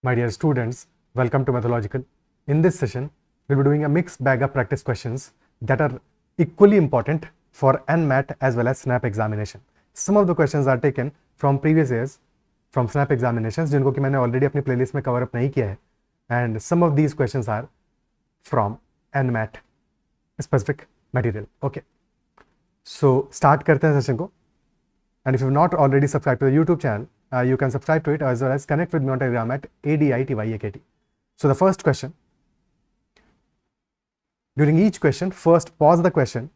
My dear students, welcome to Methodological. In this session, we'll be doing a mixed bag of practice questions that are equally important for NMAT as well as SNAP examination. Some of the questions are taken from previous years, from SNAP examinations, जिनको कि मैंने already अपनी playlist में cover up नहीं किया है, and some of these questions are from NMAT specific material. Okay, so start करते हैं session को. And if you've not already subscribed to the YouTube channel, you can subscribe to it as well as connect with me on Telegram at ADITYAKT. So the first question, during each question, first pause the question,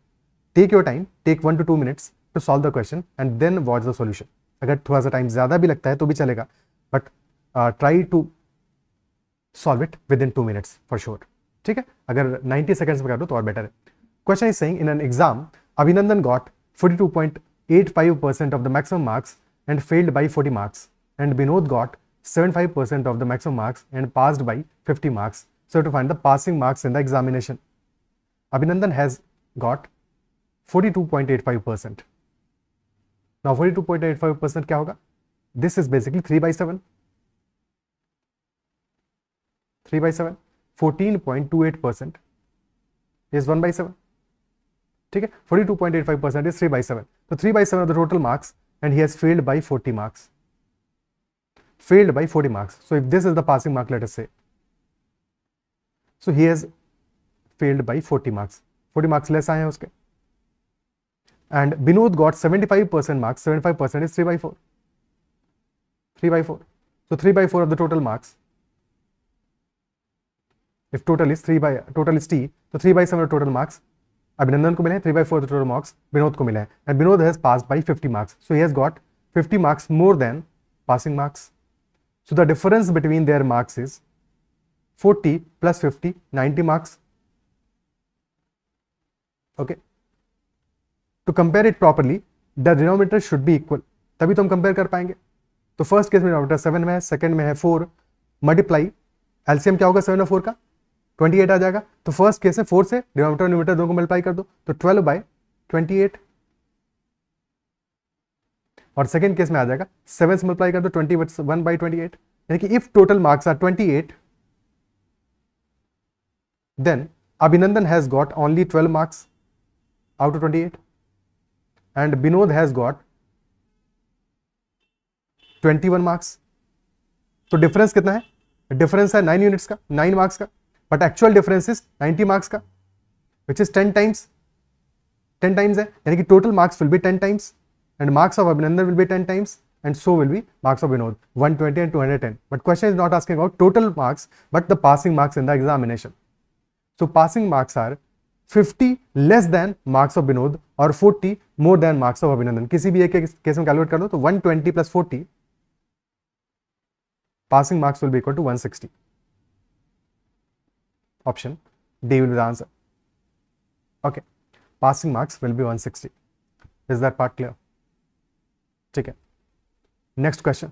take your time, take 1 to 2 minutes to solve the question and then watch the solution. अगर थोड़ा सा time ज़्यादा भी लगता है तो भी चलेगा, but try to solve it within 2 minutes for sure. ठीक है, अगर 90 seconds में कर दो तो और बेटर है. Question is saying, in an exam, Abhinandan got 42.85% of the maximum marks and failed by 40 marks, and Binod got 75% of the maximum marks and passed by 50 marks. So to find the passing marks in the examination, Abhinandan has got 42.85%. Now 42.85% क्या होगा? This is basically 3 by 7. 3 by 7. 14.28% is 1 by 7. ठीक है, 42.85% is 3 by 7. So 3 by 7 of the total marks, and he has failed by 40 marks. Failed by 40 marks. So if this is the passing mark, let us say. So he has failed by 40 marks. 40 marks less आए हैं उसके. And Binod got 75% marks. 75% is 3 by 4. 3 by 4. So 3 by 4 of the total marks. If total is T, so 3 by 7 of total marks. Abhinandan को मिले हैं 3 by 4 of the total marks. Binod को मिले हैं. And Binod has passed by 50 marks. So he has got 50 marks more than passing marks. So the difference between their marks is 40 plus 50, 90 marks. Okay. To compare it properly, the denominator should be equal. तभी तो हम compare कर पाएंगे. तो first case में denominator 7 में है, second में है 4. Multiply, LCM क्या होगा 7 और 4 का? 28 आ जाएगा. तो फर्स्ट केस में 4 से डिनोमिनेटर और न्यूमरेटर दोनों को मल्टीप्लाई कर दो तो 12 by 28. और सेकंड केस में आ जाएगा 7 से मल्टीप्लाई कर दो 21 by 28. यानी कि if total marks are 28, then Abhinandan has got only 12 marks out of 28 and Binod has got 21 marks. तो डिफरेंस कितना है? डिफरेंस है 9 यूनिट्स का, 9 मार्क्स का. But actual difference is 90 marks का, which is 10 times. 10 times है, यानी कि total marks will be 10 times, and marks of Abhinandan will be 10 times, and so will be marks of Binod, 120 and 210. But question is not asking about total marks, but the passing marks in the examination. So passing marks are 50 less than marks of Binod or 40 more than marks of Abhinandan. किसी भी एक case में calculate कर लो तो 120 plus 40, passing marks will be equal to 160. Option D will be the answer. Okay, passing marks will be 160. Is that part clear? ठीक है. Next question.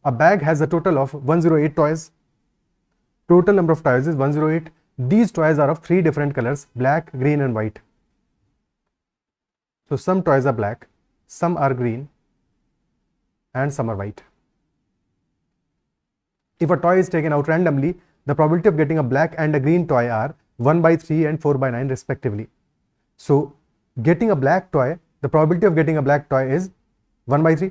A bag has a total of 108 toys. Total number of toys is 108. These toys are of 3 different colors: black, green, and white. So some toys are black, some are green, and some are white. If a toy is taken out randomly, the probability of getting a black and a green toy are 1 by 3 and 4 by 9 respectively. So getting a black toy, the probability of getting a black toy is 1 by 3.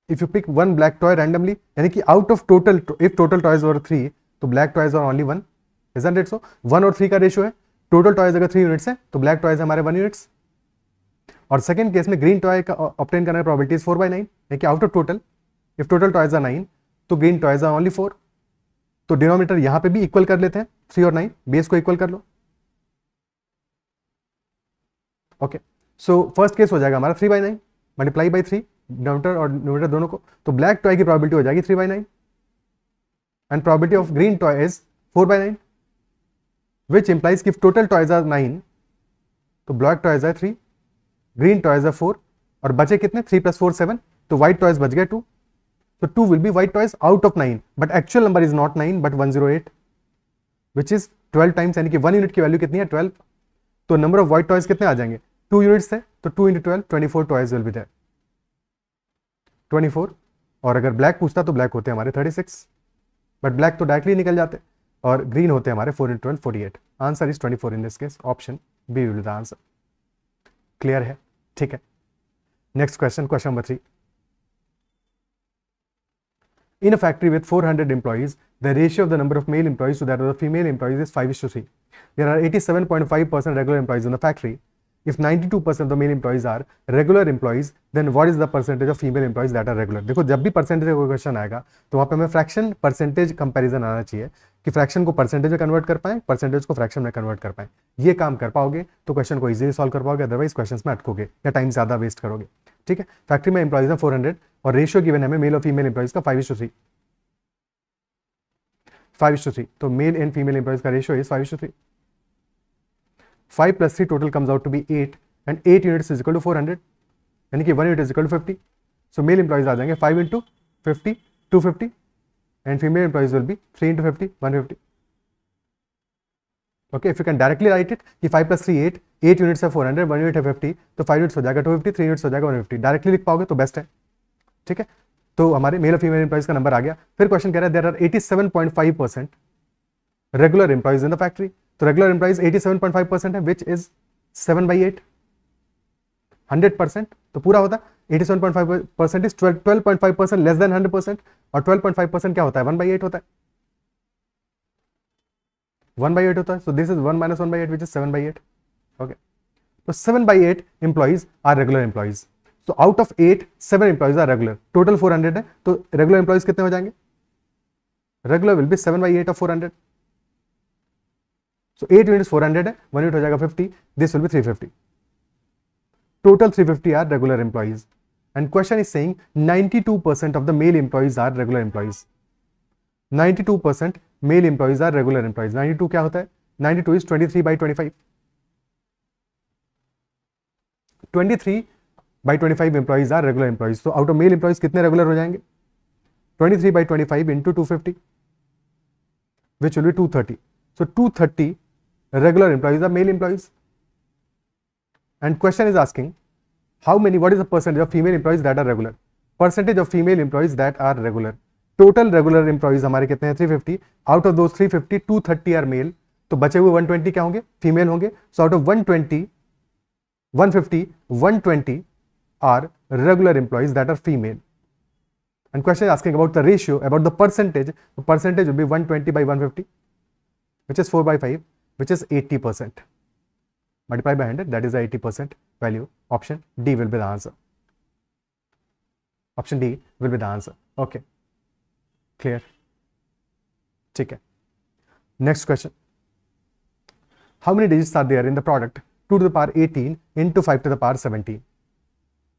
If you pick one black toy randomly, यानी कि out of total, if total toys were 3, तो black toys are only 1. Isn't it so? 1 और 3 का ratio है. Total toys अगर 3 units है तो black toys हमारे 1 यूनिट्स. और सेकंड केस में ग्रीन टॉय का ऑब्टेन करने की प्रोबेबिलिटी इज 4 by 9, यानी कि out of total, if total toys are 9 तो ग्रीन टॉयज आर ओनली 4. तो डिनोमिनेटर यहां पे भी इक्वल कर लेते हैं, 3 और 9 बेस को इक्वल कर लो. ओके, सो फर्स्ट केस हो जाएगा हमारा 3 by 9 मल्टीप्लाई बाई 3, डिनोमिनेटर और न्यूमरेटर दोनों को. तो ब्लैक टॉय की प्रोबेबिलिटी हो जाएगी 3 by 9 and probability of green toy is 4 by 9, which implies कि टोटल टॉयज आर 9 तो black toys are 3, green toys are 4 और बचे कितने? 3 plus 4 7. तो व्हाइट टॉयज बच गए 2. So 2 will be white toys out of 9, but actual number is not 9 but 108, which is 12 times, यानी कि 1 यूनिट की वैल्यू कितनी है? 12. तो नंबर ऑफ व्हाइट टॉयज कितने आ जाएंगे? 2 यूनिट्स थे तो 2 into 12 24 toys will be there 24। और अगर ब्लैक पूछता तो ब्लैक होते हमारे 36, बट ब्लैक तो डायरेक्टली निकल जाते, और ग्रीन होते हमारे 4 into 12 48। Answer is 24 in this case, option B will be the answer. Clear है? ठीक है। Next question, question number 3। In a factory with 400 employees, the ratio of the number of male employees to that of the female employees is 5:3. There are 87.5% regular employees in the factory. If 92% of the male employees are regular employees, then what is the percentage of female employees that are regular? देखो, जब भी percentage का question आएगा तो वहाँ पे हमें fraction percentage comparison आना चाहिए कि फ्रैक्शन को परसेंटेज में कन्वर्ट कर पाएं, परसेंटेज को फ्रैक्शन में कन्वर्ट कर पाएं। ये काम कर पाओगे तो क्वेश्चन को इजीली सॉल्व कर पाओगे, अदरवाइज क्वेश्चन में अटकोगे या टाइम ज़्यादा वेस्ट करोगे। ठीक है। फैक्ट्री में एम्प्लॉइज है 400 और रेशियो गिवन है हमें मेल और फीमेल एम्प्लॉइज का 5:3। 5:3, तो मेल एंड फीमेल एम्प्लॉइज का ratio is 5:3। 5 + 3 total comes out to be 8 and 8 units is equal to 400, यानी कि 1 unit is equal to 50। So male employees आ जाएंगे 5 into 50 250 and female employees will be 3 into 50 150। Okay, if you can directly write it कि 5 + 3 8, 8 units है 400, 1 unit है 50, तो 5 units हो जाएगा 250, 3 यूनिट्स हो जाएगा 150। डायरेक्टली लिख पाओगे तो बेस्ट है। ठीक है, तो हमारे मेल और फीमेल एम्प्लॉइज का नंबर आ गया। फिर क्वेश्चन कह रहा है there are 87.5% regular employees in the factory. तो रेगुलर एम्प्लॉइज 87.5% है, विच इज 7/8, 100%। तो पूरा होता है 87.5% इज 12.5% लेस देन 100%, और 12.5% क्या होता है? 1/8 होता है। 1/8 होता है। So this is 1 - 1/8 which is 7/8। Okay, तो 7/8 एम्प्लॉइज आर रेगुलर एम्प्लॉइज। तो out of 8 7 employees are regular. Total 400 है, तो रेगुलर एम्प्लॉइज कितने हो जाएंगे? Regular will be 7/8 of 400। So 8 units 400 है, 1 unit हो जाएगा 50, this will be 350. Total 350 are regular employees. And question is saying 92% of the male employees are regular employees. 92% male employees are regular employees. 92 क्या होता है? 92 is 23/25. 23/25 employees are regular employees. So out of male employees कितने regular हो जाएंगे? 23/25 into 250, which will be 230. So 230 regular employees are male employees. And question is asking what is the percentage of female employees that are regular? Percentage of female employees that are regular. Total regular employees हमारे कितने हैं? 350. Out of those 350, 230 are male. तो बचे हुए 120 क्या होंगे? Female होंगे। So out of 120, 150, 120 are regular employees that are female. And question is asking about the ratio, about the percentage. The percentage will be 120/150, which is 4/5. Which is 80%. Multiply by 100, that is the 80% value. Option D will be the answer. Option D will be the answer. Okay. Clear? ठीक है. Next question. How many digits are there in the product 2 to the power 18 into 5 to the power 17?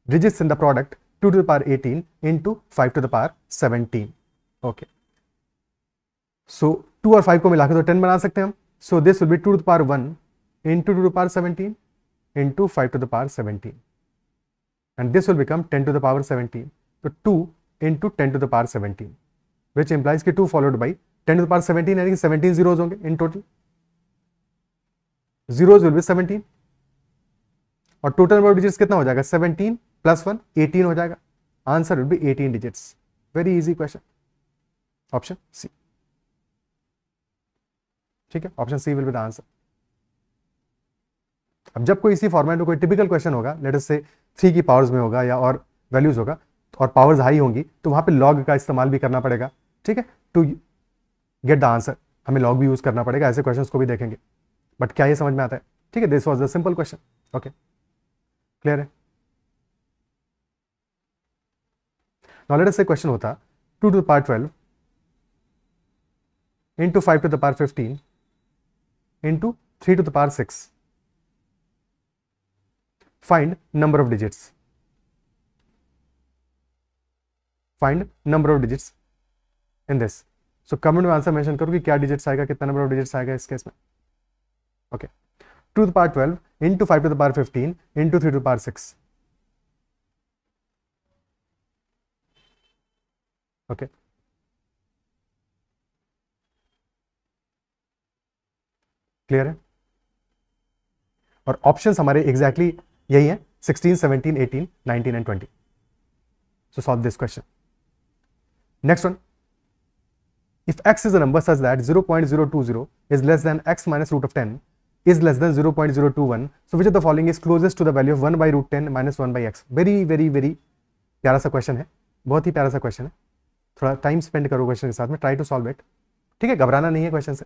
Digits in the product 2 to the power 18 into 5 to the power 17. Okay. So 2 और 5 को मिलाकर तो 10 बना सकते हैं हम. So this will be 2 to the power 1 into 2 to the power 17 into 5 to the power 17, and this will become 10 to the power 17. So 2 into 10 to the power 17, which implies कि 2 followed by 10 to the power 17, यानी कि 17 zeros होंगे in total. Zeros will be 17 और total number of digits कितना हो जाएगा? 17 + 1 18 हो जाएगा. Answer will be 18 digits. Very easy question. Option C. ठीक है, option C will be the answer. अब जब कोई इसी फॉर्मेट में कोई टिपिकल क्वेश्चन होगा, लेट अस से 3 की पावर्स में होगा या और वैल्यूज होगा और पावर्स हाई होंगी, तो वहां पे लॉग का इस्तेमाल भी करना पड़ेगा. ठीक है, टू गेट द आंसर हमें लॉग भी यूज करना पड़ेगा. ऐसे क्वेश्चंस को भी देखेंगे, बट क्या ये समझ में आता है? ठीक है, this was the simple question. Okay, clear है? नाउ लेट अस से क्वेश्चन होता 2 to the power 12 into 5 to the power 15 into 3 to the power 6. Find number of digits. Find number of digits in this. So comment में answer mention करो कि क्या digits आएगा, कितना number of digits आएगा इस केस में. Okay, 2 to the power 12 into 5 to the power 15 into 3 to the power 6. Okay, clear है? और ऑप्शंस हमारे एग्जैक्टली यही है, 16, 17, 18, 19 and 20. So solve this question. Next one. If x is a number such that 0.020 is less than x minus root of 10 is less than 0.021, so which of the following is closest to the value of 1 by root 10 minus 1 by x? very प्यारा सा question है, बहुत ही प्यारा सा question है. थोड़ा time spend करो question के साथ में, ट्राई टू सॉल्व इट. ठीक है, घबराना नहीं है क्वेश्चन से,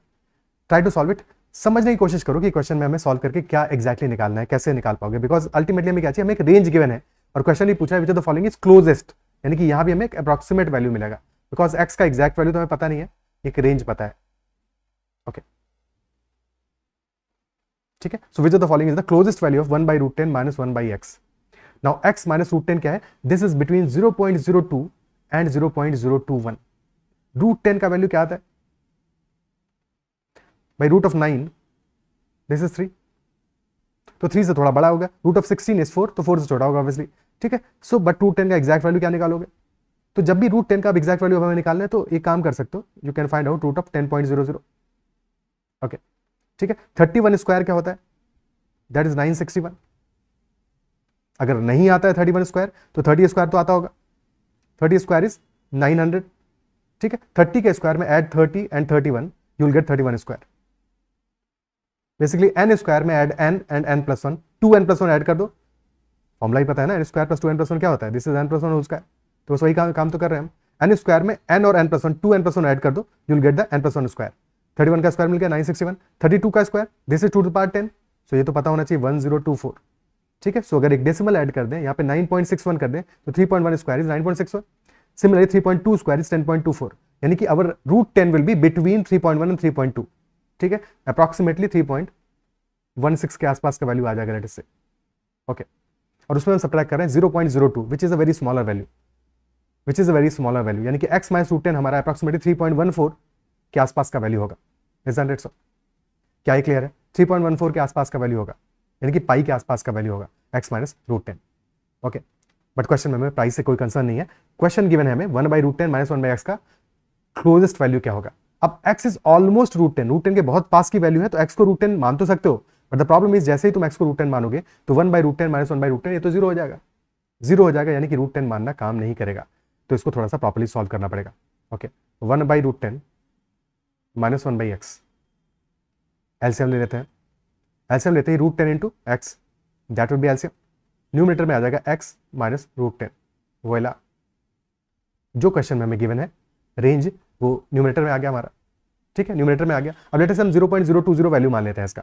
ट्राई टू सॉल्व इट. समझने की कोशिश करो कि क्वेश्चन में हमें सॉल्व करके क्या एक्जैक्टली निकालना है, कैसे निकाल पाओगे. बिकॉज अल्टीमेटली हमें क्या चाहिए, हमें एक रेंज गिवन है और क्वेश्चन ही पूछा है विच of the following is closest, यानी कि यहाँ भी हमें एक अप्रॉक्सीमेट वैल्यू मिलेगा. बिकॉज एक्स का एग्जैक्ट वैल्यू तो हमें पता नहीं है, एक रेंज पता है. ओके, ठीक है. So which of the following is the closest value of 1 by root 10 minus 1 by x. Now x minus root 10 क्या है, this is between 0.02 and 0.021. Root 10 का वैल्यू क्या आता है, by root of 9 this is 3, तो 3 से थोड़ा बड़ा होगा. रूट ऑफ 16 इज 4, तो 4 से छोटा होगा ऑब्वियसली. ठीक है. सो बट रूट 10 का एग्जैक्ट वैल्यू क्या निकालोगे, तो जब भी रूट 10 का एग्जैक्ट वैल्यू हमें निकालना है तो एक काम कर सकते हो, you can find out root of 10.00. Okay, ठीक है. 31 स्क्वायर क्या होता है, दैट इज 961. अगर नहीं आता है 31 स्क्वायर तो 30 स्क्वायर तो आता होगा. 30 स्क्वायर इज 900. ठीक है. 30 के स्क्वायर में add 30 and 31, you will get 31 square. Basically n square में add n and n plus 1, 2n+1 add कर दो. फॉर्मूला ही पता है ना, n स्क्वायर प्लस 2n+1 क्या होता है, this is n+1 whole square. तो बस वही काम तो कर रहे हैं हम. n स्क्वायर में n और n+1, 2n+1 ऐड कर दो, you will get the n+1 square. 31 का स्क्वायर मिल गया 961. 32 का square, this is 2 to the power 10, सो ये तो पता होना चाहिए 1024. ठीक है. सो अगर एक डेसिमल ऐड कर दें, यहाँ पे 9.61 कर दें, तो 3.1 square is 9.61. Similarly 3.2 square is 10.24, यानी कि our root 10 will be between 3.1 and 3.2. ठीक है. अप्रॉक्सीमेटली 3.16 के आसपास का वैल्यू आ जाएगा लेट से. ओके, और उसमें हम सब्ट्रैक्ट कर रहे हैं 0.02, which is a very smaller value, यानी कि x माइनस रूट 10 हमारा अप्रॉक्सीमेटली 3.14 के आसपास का वैल्यू होगा. Isn't it so? क्या ये क्लियर है? 3.14 के आसपास का वैल्यू होगा, यानी कि पाई के आसपास का वैल्यू होगा x minus root 10. Okay, but question में हमें प्राइस से कोई कंसर्न नहीं है. क्वेश्चन गिवन है हमें 1 by root 10 minus 1 by x का क्लोजेस्ट वैल्यू क्या होगा. अब x इज ऑलमोस्ट रूट 10 के बहुत पास की वैल्यू है, तो x को रूट 10 मान तो सकते हो, बट द प्रॉब्लम इज जैसे ही तुम x को रूट 10 मानोगे तो 1 by root 10 minus 1 by root 10 ये तो जीरो हो जाएगा, यानी कि रूट 10 मानना काम नहीं करेगा. तो इसको थोड़ा सा प्रॉपर्ली सॉल्व करना पड़ेगा. Okay, 1 by root 10 minus 1 by x, LCM ले लेते हैं. एलसीएम लेते ही root 10 into X, that will be LCM. Numerator में आ जाएगा x माइनस रूट 10. वोला जो क्वेश्चन में हमें गिवन है रेंज, वो न्यूमरेटर में आ गया हमारा. ठीक है, न्यूमरेटर में आ गया. अब लेट अस हम 0.020 वैल्यू मान लेते हैं इसका.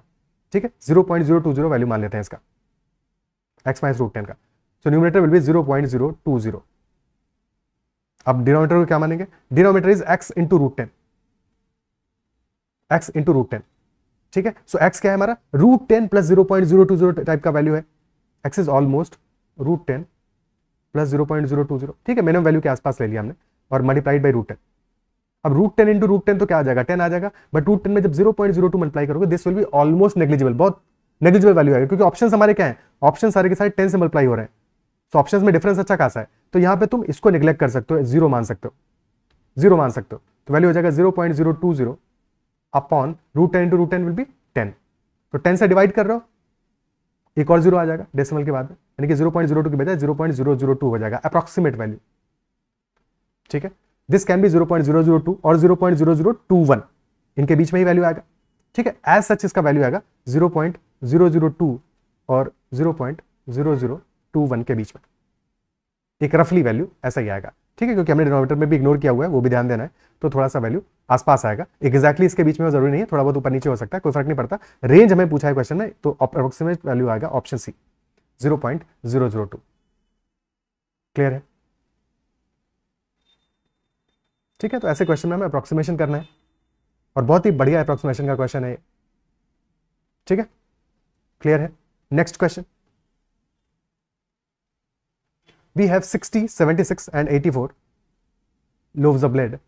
ठीक है, 0.020 वैल्यू मान लेते हैं इसका x माइनस रूट 10 का. So numerator will be 0.020. अब डिनोमिनेटर को क्या मानेंगे, denominator is x into root 10, x into root 10. ठीक है. सो x क्या है हमारा, रूट 10 प्लस 0.020 टाइप का वैल्यू है. x is almost root 10 plus 0.020. ठीक है, मिनिमम वैल्यू के आसपास ले लिया हमने और मल्टीप्लाइड बाई रूट 10. अब रूट 10 इंटू रूट 10 तो क्या आ जाएगा, 10 आ जाएगा. बट रूट 10 में जब 0.02 मल्टीप्लाई करोगे, this will be almost negligible, बहुत नेग्लिजिबल वैल्यू आएगा, क्योंकि ऑप्शन हमारे क्या है, ऑप्शन सारे के सारे 10 से मल्टीप्लाई हो रहे हैं. तो ऑप्शन में डिफरेंस अच्छा खासा है. तो यहाँ पे तुम इसको निग्लेक्ट कर सकते हो, जीरो मान सकते हो. तो वैल्यू हो जाएगा 0.020 upon root 10 into root 10 will be 10. तो 10 से डिवाइड कर रहे हो, एक और जीरो आ जाएगा डेसिमल के बाद में, यानी कि 0.02 की बजाय 0.002 हो जाएगा अप्रॉक्सीमेट वैल्यू. ठीक है, दिस कैन बी 0.002 और 0.0021, इनके बीच में ही वैल्यू आएगा. ठीक है, एज सच इसका वैल्यू आएगा 0.002 और 0.0021 के बीच में, एक रफली वैल्यू ऐसा ही आएगा. ठीक है, क्योंकि हमने डिनोमिनेटर में भी इग्नोर किया हुआ है, वो भी ध्यान देना है. तो थोड़ा सा वैल्यू आसपास आएगा. एग्जैक्टली इसके बीच में वो जरूरी नहीं है, थोड़ा बहुत ऊपर नीचे हो सकता है, कोई फर्क नहीं पड़ता. रेंज हमें पूछा है क्वेश्चन में, तो अप्रोक्सीमेट वैल्यू आएगा ऑप्शन सी 0.002. क्लियर है? ठीक है, तो ऐसे क्वेश्चन में हमें अप्रोक्सीमेशन करना है और बहुत ही बढ़िया अप्रोक्सीमेशन का क्वेश्चन है. ठीक है, क्लियर है? Next question, we have 60, 76 and 84 loaves of bread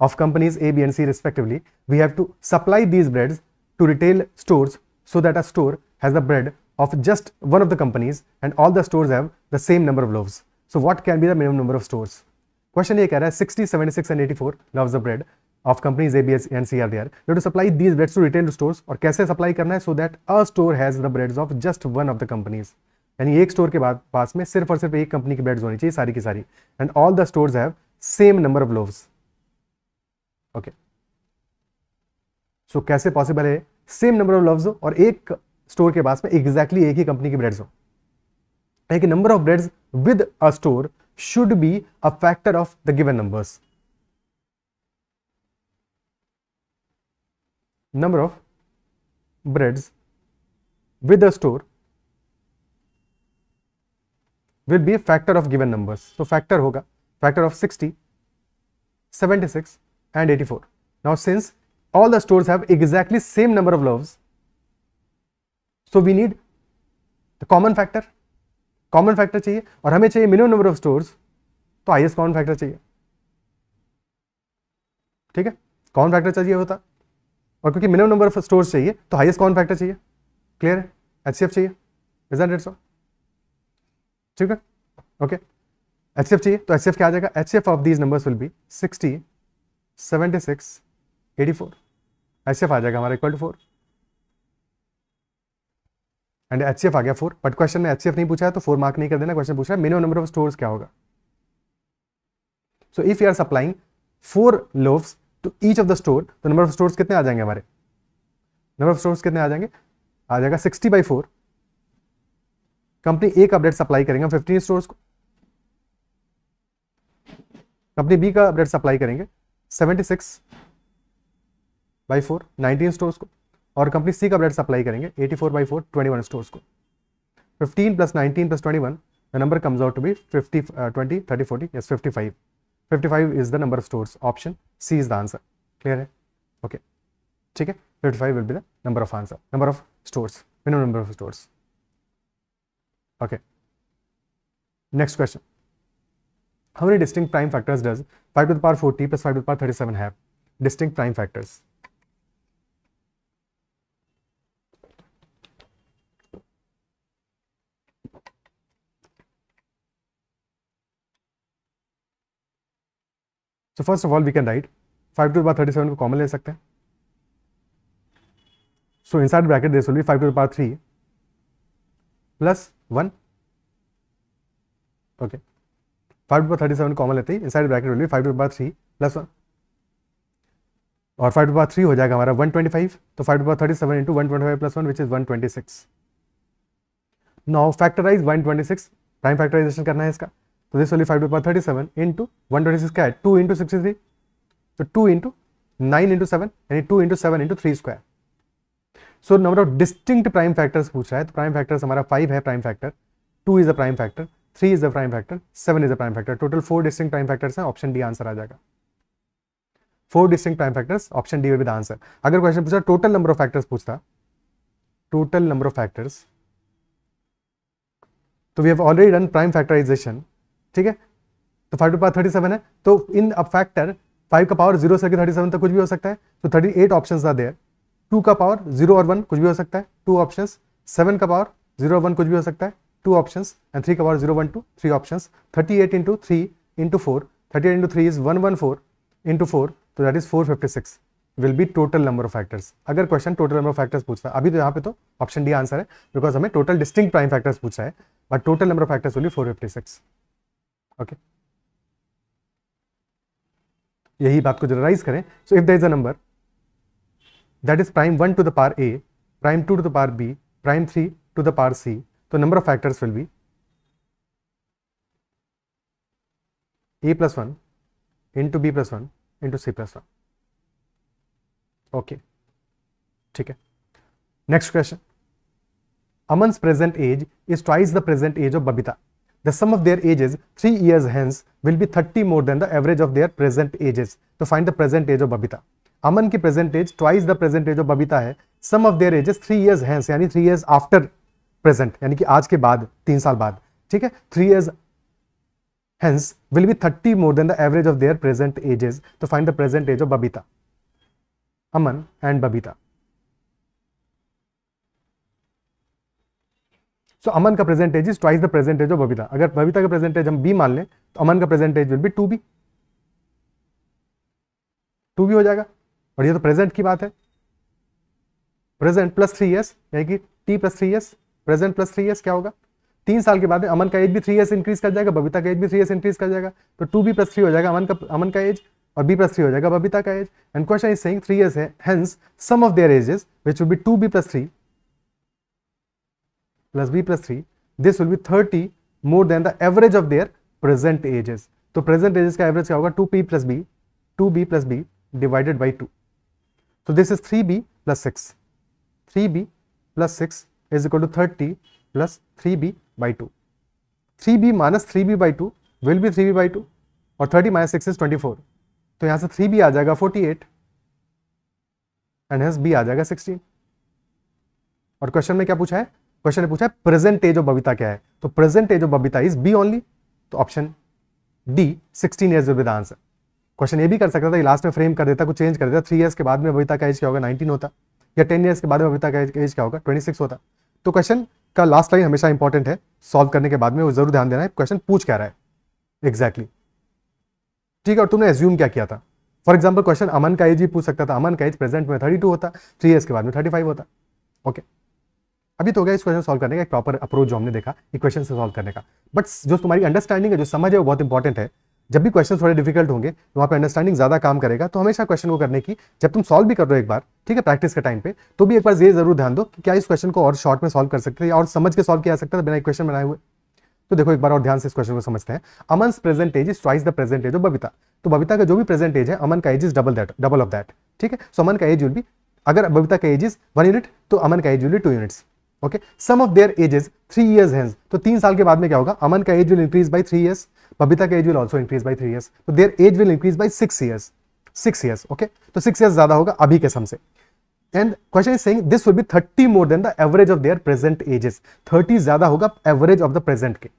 of companies A, B and C respectively. We have to supply these breads to retail stores so that a store has the bread of just one of the companies and all the stores have the same number of loaves. So what can be the minimum number of stores? Question ये कह रहा है 60, 76 and 84 loaves of bread of companies A, B, and C are there. You have to supply these breads to retail stores. और कैसे supply करना है? So that a store has the breads of just one of the companies. यानी एक store के बाद पास में सिर्फ और सिर्फ एक कंपनी की ब्रेड्स होनी चाहिए सारी की सारी. And all the stores have same number of loaves. Okay, so कैसे पॉसिबल है सेम नंबर ऑफ लोव्स हो और एक स्टोर के पास में एग्जैक्टली एक ही कंपनी की ब्रेड्स हो? एक number of breads with a store should be a factor of the given numbers. Number of breads with a store will be a factor of given numbers. So factor होगा factor of 60, 76 and 84. Now since all the stores have exactly same number of loaves, so we need the common factor. Common factor चाहिए और हमें चाहिए minimum number of stores, तो highest common factor चाहिए. ठीक है, common factor चाहिए होता और क्योंकि मिनिमम नंबर ऑफ स्टोर्स चाहिए तो हाईएस्ट कॉमन फैक्टर चाहिए. क्लियर है? एचसीएफ चाहिए. Is that it? सो ठीक है. ओके, एचसीएफ चाहिए तो एचसीएफ क्या आ जाएगा? HCF of these numbers will be 60, 76, 84. HCF आ जाएगा हमारा इक्वल टू 4 एंड एचसीएफ आ गया 4. बट क्वेश्चन में एचसीएफ नहीं पूछा है तो 4 मार्क नहीं कर देना. क्वेश्चन पूछा है मिनिमम नंबर ऑफ स्टोर्स क्या होगा. So if you are supplying 4 loaves तो ईच ऑफ द स्टोर, तो नंबर ऑफ स्टोर्स कितने आ जाएंगे हमारे? नंबर ऑफ स्टोर्स कितने आ जाएंगे? आ जाएगा 60/4. कंपनी ए का ब्रेड सप्लाई करेंगे 15 स्टोर्स को. कंपनी बी का ब्रेड सप्लाई करेंगे 76/4 19 स्टोर्स को. और कंपनी सी का ब्रेड सप्लाई करेंगे 84/4 21 स्टोर्स को. 15 + 19 + 21 the number comes out to be 50, 20, 30, 40, yes 55. 55 is the number of stores. Option C is the answer. Clear है? Okay. ठीक है. 55 will be the number of answer. Number of stores. Minimum number of stores. Okay. Next question. How many distinct prime factors does 5 to the power 40 plus 5 to the power 37 have? Distinct prime factors. So first of all we can write 5 to the power 37 को common ले सकते हैं. So inside bracket this will be 5 to the power 3 plus 1. Okay. 5 to the power 37 common लेते ही inside bracket will be 5 to the power 3 plus 1. और 5 to the power 3 हो जाएगा हमारा 125. तो 5 to the power 37 into 125 plus 1 which is 126. Now factorize 126. Prime factorisation करना है इसका. तो this will B 5 to the power 37 into 126 क्या है? 2 into 63. तो 2 into 9 into 7 यानी 2 into 7 into 3 square. So number of distinct prime factors पूछ रहा है. तो प्राइम फैक्टर्स हमारा 5 है prime factor, 2 is a prime factor, 3 is a prime factor, 7 is a prime factor. Total 4 distinct prime factors हैं. Option D answer आ जाएगा. 4 distinct prime factors, option D will be the answer. अगर question पूछा total number of factors पूछता, total number of factors, तो we have already done prime factorization. ठीक है. तो 5 to the power 37 है. तो इन अ फैक्टर 5 का पावर 0 से 37 तक कुछ भी हो सकता है. तो 38 ऑप्शंस आर देयर. 2 का पावर 0 और 1 कुछ भी हो सकता है, 2 ऑप्शंस. 7 का पावर 0 और 1 कुछ भी हो सकता है, 2 ऑप्शंस. एंड 3 का power 0, 1, 2 3 options. 38 into 3 into 4, 38 into 3 is 114 into 4, तो that is 456 will be total number of factors. अगर question total number of factors पूछता है, अभी तो यहाँ पे तो ऑप्शन डी आंसर है बिकॉज हमें टोटल डिस्टिंक्ट प्राइम फैक्टर्स पूछा है. But total number of factors will be 456. Okay, यही बात को जनरलाइज करें. So if there is a number that is prime 1 to the power a, prime 2 to the power b, prime 3 to the power c, तो number of factors will B a plus 1 into b plus 1 into c plus 1. Okay, ठीक है. Next question. Aman's present age is twice the present age of Babita. The sum of their ages 3 years hence will be 30 more than the average of their present ages. To find the present age of Babita. Aman की present age twice the present age of Babita है. Sum of their ages 3 years hence यानी 3 years after present यानी कि आज के बाद 3 साल बाद. ठीक है. 3 years hence will be 30 more than the average of their present ages. To find the present age of Babita, Aman and Babita. So Aman का present age is twice the present age of Babita. अगर बबीता का present as हम B मान लें तो अमन का present as will be 2b. 2 भी हो जाएगा, और ये तो प्रेजेंट की बात है, प्रेजेंट प्लस 3 ईयर्स, यानी कि T plus 3 years, present plus 3 years क्या होगा, 3 साल के बाद में अमन का एज भी 3 ईयर्स इंक्रीज कर जाएगा, बबीता का एज भी 3 ईयर्स इंक्रीज कर जाएगा, तो 2b प्लस 3 हो जाएगा अमन का एज, और b प्लस 3 हो जाएगा बबीता का age. And question is saying 3 years है, hence sum of their ages which will be 2b plus 3 plus b plus 3, this will be 30 more than the average of their present ages. तो present ages का average क्या होगा, 2b plus b divided by 2। तो this is 3b plus 6, 3b plus 6 is equal to 30 plus 3b by 2. 3b minus 3b by 2 will be 3b by 2, और 30 minus 6 is 24, तो यहां से 3b आ जाएगा 48 and hence b आ जाएगा 16। और question में क्या पूछा है, क्वेश्चन ने पूछा है प्रेजेंट एज ऑफ बबीता क्या है, तो present age of Babita is b only, तो option D 16 years will be the answer. Question ये भी कर सकता था, लास्ट में फ्रेम कर देता, कुछ चेंज कर देता, 3 ईयर्स के बाद में बबीता का एज क्या होगा 19 होता, या 10 ईयर्स के बाद में बबीता का एज क्या होगा 26 होता। तो क्वेश्चन का लास्ट लाइन हमेशा इंपॉर्टेंट है, सॉल्व करने के बाद में वो जरूर ध्यान देना है क्वेश्चन पूछ क्या रहा है एग्जैक्टली, ठीक है। और तुमने एज्यूम क्या किया था, फॉर एग्जांपल क्वेश्चन अमन का एज ही पूछ सकता था, अमन का एज प्रेजेंट में 32 होता, 3 ईयर्स के बाद में 35 होता। ओके, अभी तो हो गया इस क्वेश्चन सॉल्व करने का एक प्रॉपर अप्रोच जो हमने देखा इक्वेशन से सॉल्व करने का, बट जो तुम्हारी अंडरस्टैंडिंग है, जो समझ है, वो बहुत इंपॉर्टेंट है। जब भी क्वेश्चन थोड़े डिफिकल्ट होंगे तो वहाँ पे अंडरस्टैंडिंग ज्यादा काम करेगा, तो हमेशा क्वेश्चन को करने की, जब तुम सॉल्व भी कर रहे हो एक बार, ठीक है, प्रैक्टिस के टाइम पे, तो भी एक बार ये जरूर ध्यान दो कि क्या इस क्वेश्चन को और शॉर्ट में सॉल्व कर सकते हैं और समझ के सॉल्व किया जा सकता है बिना इक्वेशन बनाए हुए। तो देखो एक बार और ध्यान से इस क्वेश्चन को समझते हैं। Aman's present age is twice the present age of Babita, तो बबीता का जो भी प्रेजेंट एज है, अमन का age is double of that, ठीक है। सो अमन का एज विल बी, अगर बबीता का एज इज 1 यूनिट तो अमन का age will be 2 units. Okay, sum of their ages 3 years hence, तो 3 साल के बाद में क्या होगा, अमन का age will increase by 3 years, Babita का age will also increase by 3 years, तो their age will increase by 6 years, 6 years. Okay, तो 6 ईयर्स ज्यादा होगा अभी के सम से। And question is saying this will be 30 more than the average of their present ages, 30 ज्यादा होगा average of the present के,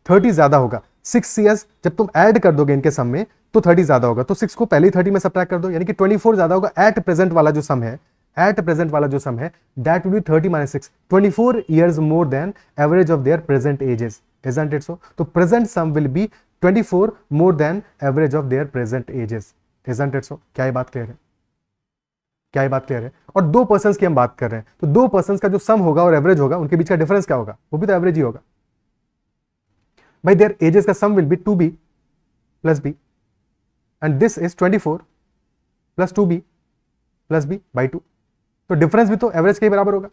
30 ज्यादा होगा। 6 ईयर्स जब तुम ऐड कर दोगे इनके सम में तो 30 ज्यादा होगा, तो 6 को पहले ही 30 में सब्ट्रैक्ट कर दो, यानी कि 24 ज्यादा होगा। एट प्रेजेंट वाला जो सम है, एट प्रेजेंट वाला जो सम है, that will be 30 minus 6, 24 years more than average of their present ages, isn't it so? तो present sum will be 24 more than average of their present ages, isn't it so? क्या ये बात clear है, क्या ये बात क्लियर है? और 2 पर्सन्स की हम बात कर रहे हैं, तो 2 पर्सन्स का जो सम होगा और एवरेज होगा, उनके बीच का डिफरेंस क्या होगा, वो भी तो एवरेज ही होगा भाई। देयर एजेस का sum will be 2b plus b and this is 24 plus 2b plus b by 2, तो डिफरेंस भी तो एवरेज के बराबर होगा।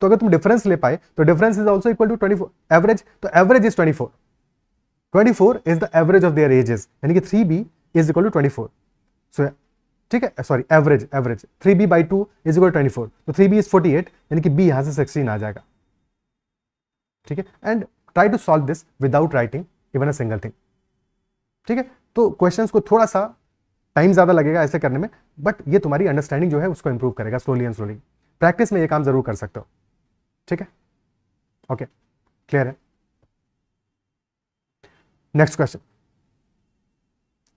तो अगर तुम डिफरेंस ले पाए तो difference is also equal to 24 average, तो average is 24 is the average of their ages, यानी कि 3b is equal to 24। So ठीक है, sorry average 3b by 2 is equal to 24, तो 3b इज 48, यानी कि b यहां से 16 आ जाएगा, ठीक है। And try to solve this without writing even a single thing, ठीक है। तो क्वेश्चंस को थोड़ा सा टाइम ज्यादा लगेगा ऐसे करने में, बट ये तुम्हारी अंडरस्टैंडिंग जो है उसको इंप्रूव करेगा स्लोली एंड स्लोली। प्रैक्टिस में ये काम जरूर कर सकते हो, ठीक है। ओके, क्लियर है। Next question,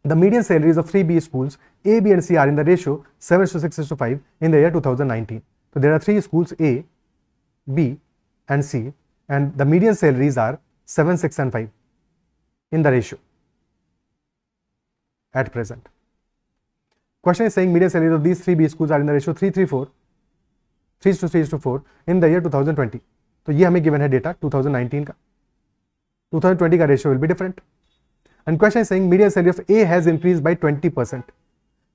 the median salaries of 3B schools A, B and C are in the ratio 7:6:5 in the year 2019. So there are 3 schools A, B and C and the median salaries are 7, 6 and 5 in the ratio at present. Question is saying median salaries of these 3B schools are in the ratio 3:4 in the year 2020. तो ये हमें given है data 2019 का, 2020 का ratio will be different. And question is saying median salary of A has increase by 20%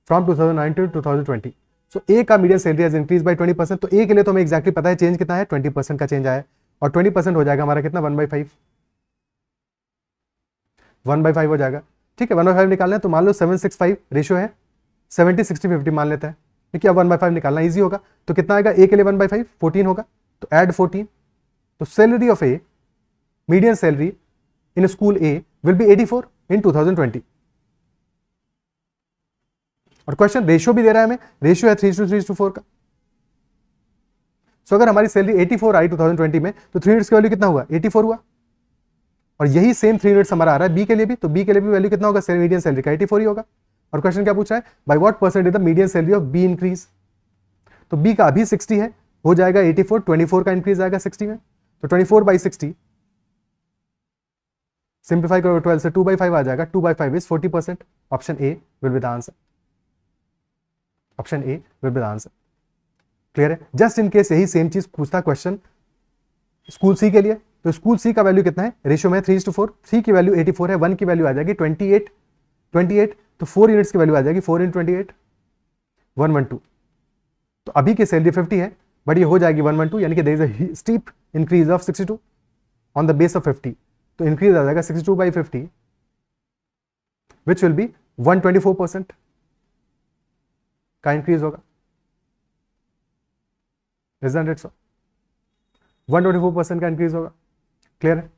from 2019 to 2020। So A का median salary has increase by 20%, तो ए के लिए तो हमें एक्जैक्टली पता है चेंज कितना है, 20% का चेंज आया है, और 20% हो जाएगा हमारा कितना 1/5, 1/5 हो जाएगा, ठीक है। 1/5 निकालना है तो मान लो 765 रेशियो है, 70 60 50 मान लेते हैं, ठीक है। अब 1/5 निकालना इजी होगा, तो कितना आएगा ए के लिए 1/5 14 होगा, तो ऐड 14, तो salary of A, median salary in school A will B 84 इन 2020। और क्वेश्चन रेशियो भी दे रहा है हमें, रेशियो है 3:4 का। सो अगर हमारी सैलरी 84 आई 2020 में, तो 3 यूनिट्स की वैल्यू कितना हुआ 84 हुआ, और यही सेम 3 यूनिट्स हमारा आ रहा है बी के लिए भी, तो बी के लिए भी वैल्यू कितना होगा, मीडियन सैलरी का 84 ही होगा। और क्वेश्चन क्या पूछ रहा है, by what percent is the median salary of be increase, तो बी का अभी 60 है, हो जाएगा 84, 24 का इंक्रीज आएगा 60 में, तो 24/60 सिंप्लीफाई करो 12 से 2/5 आ जाएगा, 2/5 is 40%, option A will be the answer. Option A will be the answer. Clear है? जस्ट इन केस यही सेम चीज पूछता क्वेश्चन स्कूल सी के लिए, तो स्कूल सी का वैल्यू कितना है, रेशियो में 3:4, 3 की वैल्यू 84 है, 1 की वैल्यू आ जाएगी 28, तो 4 यूनिट्स की वैल्यू आ जाएगी 4 × 28, 112। तो अभी की सैलरी 50 है, बट ये हो जाएगी 112, यानी कि there is a steep increase of 62 on the base of 50, तो इंक्रीज आ जाएगा 62/50 विच विल बी 124% का इंक्रीज होगा। Isn't it so? 124% का इंक्रीज होगा। क्लियर है?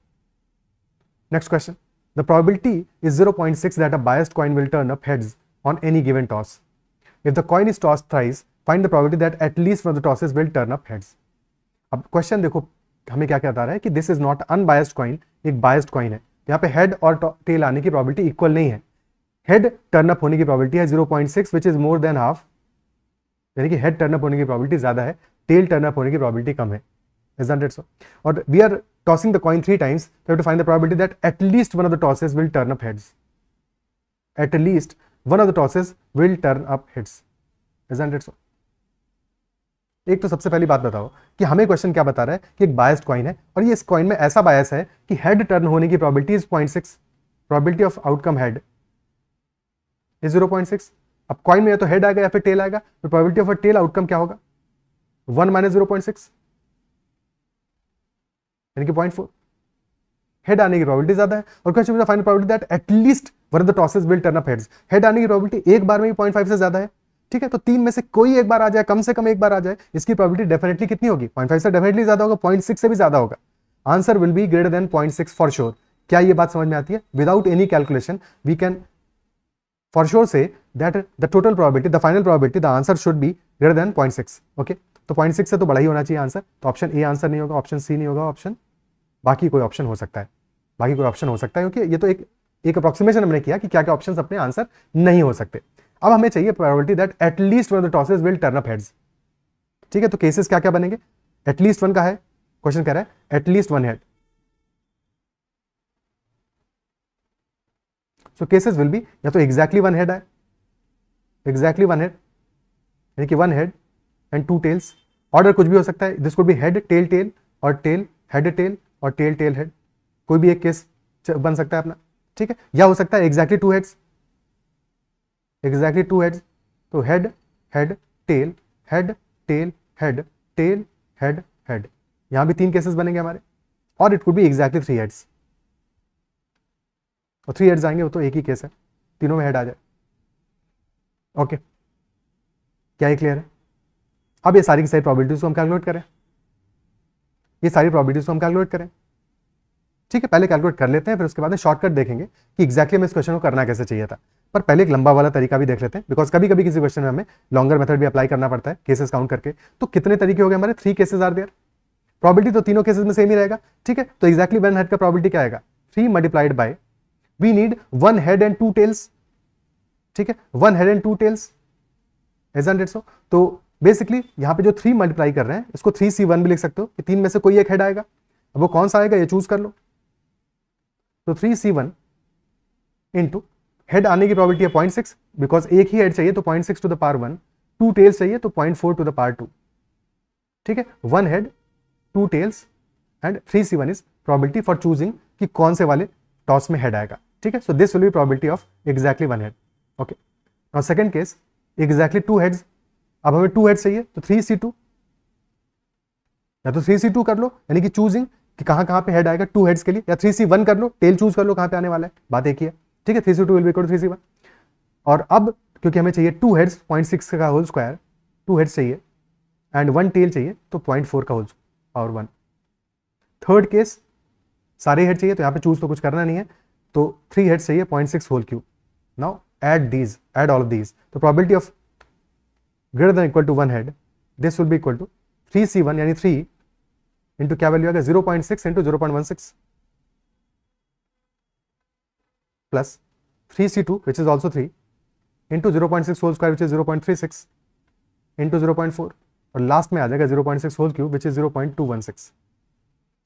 Next question, the probability is 0.6 that a biased coin will turn up heads on any given toss. If the coin is toss thrice, find the probability that at least one of the tosses will turn up heads. अब question देखो हमें क्या कहता रहा है कि this is not unbiased coin, एक biased coin है, यहाँ पे हेड और टेल आने की प्रोबेबिलिटी इक्वल नहीं है। हेड टर्न अप होने की प्रोबेबिलिटी है 0.6 which is more than half, यानी कि हेड टर्न अप होने की प्रोबेबिलिटी ज्यादा है, टेल टर्न अप होने की प्रोबेबिलिटी कम है। Isn't it so? और we are tossing the coin 3 times, we have to find the probability that at least one of the tosses will turn up heads. At least one of the tosses will turn up heads. Isn't it so? एक तो सबसे पहली बात बताओ कि हमें question क्या बता रहा है कि एक बायस्ड कॉइन है और ये इस कॉइन में ऐसा बायस है कि हेड टर्न होने की probability is 0.6, probability of outcome head is 0.6। अब कॉइन में या तो हेड आएगा या फिर टेल आएगा, तो probability of a tail outcome क्या होगा, 1 - 0.6 यानी कि 0.4। हेड आने की प्रोबेबिलिटी ज्यादा है और question find probability that at least one of the tosses will turn up heads. Head आने की प्रोबेबिलिटी एक बार में ही 0.5 से ज्यादा है, ठीक है, तो 3 में से कोई एक बार आ जाए, कम से कम एक बार आ जाए, इसकी प्रोबेबिलिटी डेफिनेटली कितनी होगी, 0.5 से डेफिनेटली ज्यादा होगा, 0.6 से भी ज्यादा होगा। Answer will be greater than 0.6 for sure. क्या ये बात समझ में आती है? Without any calculation we can for sure say that the total probability, the final probability, the answer should be greater than 0.6। Okay, तो 0.6 से तो बड़ा ही होना चाहिए आंसर, तो ऑप्शन ए आंसर नहीं होगा, ऑप्शन सी नहीं होगा, ऑप्शन बाकी कोई ऑप्शन हो सकता है, बाकी कोई ऑप्शन हो सकता है, क्योंकि ये तो एक अप्रोक्सीमेशन हमने किया कि क्या क्या ऑप्शंस अपने आंसर नहीं हो सकते। अब हमें चाहिए probability that at least one of the tosses will turn up heads. ठीक है, तो केसेस क्या क्या बनेंगे, एटलीस्ट वन का है, क्वेश्चन कह रहा है at least one head, so cases will be या तो एग्जैक्टली वन हेड है, एग्जैक्टली वन हेड यानी कि one head and 2 tails, order कुछ भी हो सकता है, this could be head tail tail और टेल हेड टेल और टेल टेल हेड, कोई भी एक केस बन सकता है अपना, ठीक है, या हो सकता है एग्जैक्टली 2 हेड्स, एग्जैक्टली 2 हेड्स, तो head head tail head tell head tail head head, यहां भी 3 केसेस बनेंगे हमारे, और it could be exactly 3 heads, और 3 हेड्स आएंगे वो तो एक ही केस है, तीनों में हेड आ जाए। ओके, क्या ये क्लियर है? अब ये सारी की सारी प्रोबेबिलिटीज को हम कैलकुलेट करें, ये सारी प्रोबेबिलिटीज को हम कैलकुलेट करें, ठीक है, पहले कैलकुलेट कर लेते हैं, फिर उसके बाद में शॉर्टकट देखेंगे कि एग्जैक्टली हमें इस क्वेश्चन को करना कैसे चाहिए था, पर पहले एक लंबा वाला तरीका भी देख लेते हैं, बिकॉज कभी कभी किसी क्वेश्चन में हमें लॉन्गर मेथड भी अप्लाई करना पड़ता है केसेस काउंट करके। तो कितने तरीके हो गए हमारे, 3 केसेस आर देयर, प्रोबेबिलिटी तो तीनों केसेस में सेम ही रहेगा, ठीक है, तो एग्जैक्टली वन हेड का प्रोबेबिलिटी क्या आएगा, 3 multiplied by, we need 1 head and 2 tails, ठीक है, 1 head and 2 tails, isn't it so? तो बेसिकली यहां पे जो 3 मल्टीप्लाई कर रहे हैं इसको 3C1 भी लिख सकते हो, 3 में से कोई एक हेड आएगा, अब वो कौन सा आएगा ये चूज कर लो, तो 3C1 इंटू हेड आने की प्रोबेबिलिटी है 0.6, बिकॉज एक ही हेड चाहिए तो 0.6 टू द पावर 1, 2 टेल्स चाहिए तो 0.4 टू द पावर 2, ठीक है, 1 head 2 tails and 3C1 is probability for choosing कि कौन से वाले टॉस में हेड आएगा, ठीक है, so this will B probability of exactly 1 head. Okay, now second case, exactly 2 heads, अब हमें 2 हेड्स चाहिए तो 3C2, या तो 3C2 कर लो यानी कि चूजिंग कि कहां पे हेड आएगा 2 हेड्स के लिए, या 3C1 कर लो, टेल चूज कर लो कहां पे आने वाला है, बात एक ही है, ठीक है, 3C2 will be equal to 3C1। और अब क्योंकि हमें चाहिए 2 हेड्स 0.6 का होल स्क्वायर, 2 हेड्स चाहिए एंड 1 टेल चाहिए तो 0.4 का होल पावर 1। थर्ड केस, सारे हेड चाहिए तो यहाँ पे चूज तो कुछ करना नहीं है, तो 3 हेड्स चाहिए 0.6 whole cube. Now add these, add all of these, the probability of greater than equal to 1 head, this will be equal to 3C1 यानी 3 इंटू क्या वैल्यू आएगा 0.6 into 0.16 plus 3C2 which is also 3 into 0.6 whole square which is 0.36 into 0.4 और last में आ जाएगा 0.6 whole cube which is 0.216।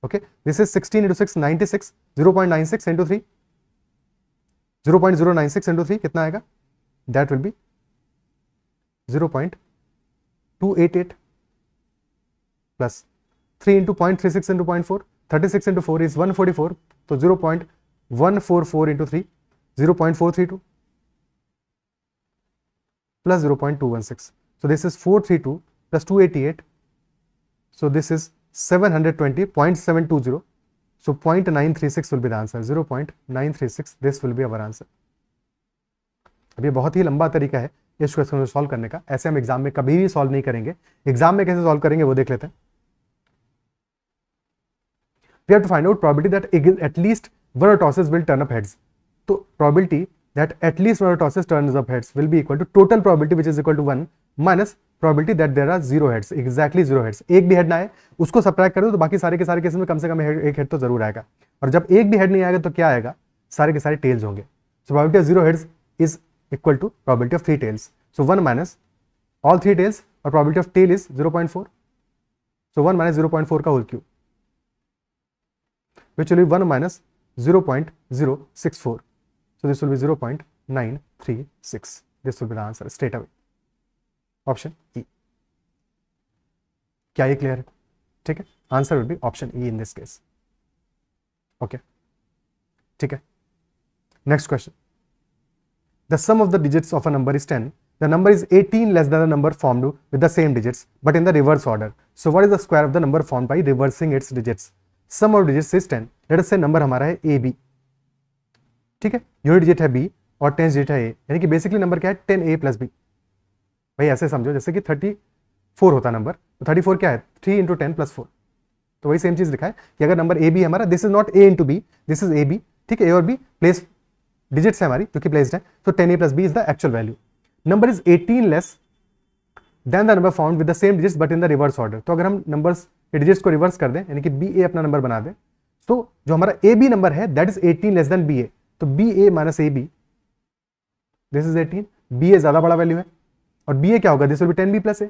Okay, this is 16 into 6 96, 0.96 into 3 0.096 into 3 कितना आएगा, that will be 0.288 plus 3 into 0.36 into 0.4, 36 into 4 is 144, तो 0.144 into 3 0.432 plus 0.216. So this is 432 plus 288. So this is 720.720. So 0.936 will be the answer. 0.936. This will be our answer. अब ये बहुत ही लंबा तरीका है इस क्वेश्चन को सॉल्व करने का. ऐसे हम एग्जाम में कभी भी सॉल्व नहीं करेंगे. एग्जाम में कैसे सॉल्व करेंगे वो देख लेते हैं. We have to find out probability that at least one of tosses will turn up heads. तो probability that at least one of tosses turns up heads will be equal to total probability which is equal to 1 minus probability that there are 0 heads, exactly 0 heads. एक भी head ना आए उसको subtract कर दो तो बाकी सारे के सारे केस में कम से कम एक हेड तो जरूर आएगा. और जब एक भी हेड नहीं आएगा तो क्या आएगा? सारे के सारे टेल्स होंगे. सो probability of 0 heads is equal to probability of 3 tails. So 1 minus all 3 tails और probability of tail is 0.4. So 1 minus 0.4 का whole cube, which will be 1 minus 0.064. So this will be 0.936. This will be the answer straight away. Option E. क्या ये clear है? ठीक है. Answer will be option E in this case. Okay. ठीक है. Next question. The sum of the digits of a number is 10. The number is 18 less than the number formed with the same digits, but in the reverse order. So what is the square of the number formed by reversing its digits? Sum of digits is 10. Let us say number हमारा है AB. ठीक है. Unit digit है B और 10 digit है A. यानी कि basically number क्या है? 10A plus B. भाई ऐसे समझो जैसे कि 34 होता नंबर, तो 34 क्या है? 3 इंटू 10 प्लस 4. तो वही सेम चीज लिखा है कि अगर नंबर AB हमारा, this is not A into B, this is AB. ठीक है. A और B प्लेस डिजिट्स है हमारी जो कि प्लेस्ड है, तो 10A plus B is the actual value. Number is 18 less than the number found with the same digits but in the reverse order. तो अगर हम नंबर्स के डिजिट्स को रिवर्स कर दें, यानी कि BA अपना नंबर बना दें, तो जो हमारा AB नंबर है that is 18 less then BA. तो BA minus AB, this is 18. BA ज्यादा बड़ा वैल्यू है और BA क्या होगा? This will B 10B plus A.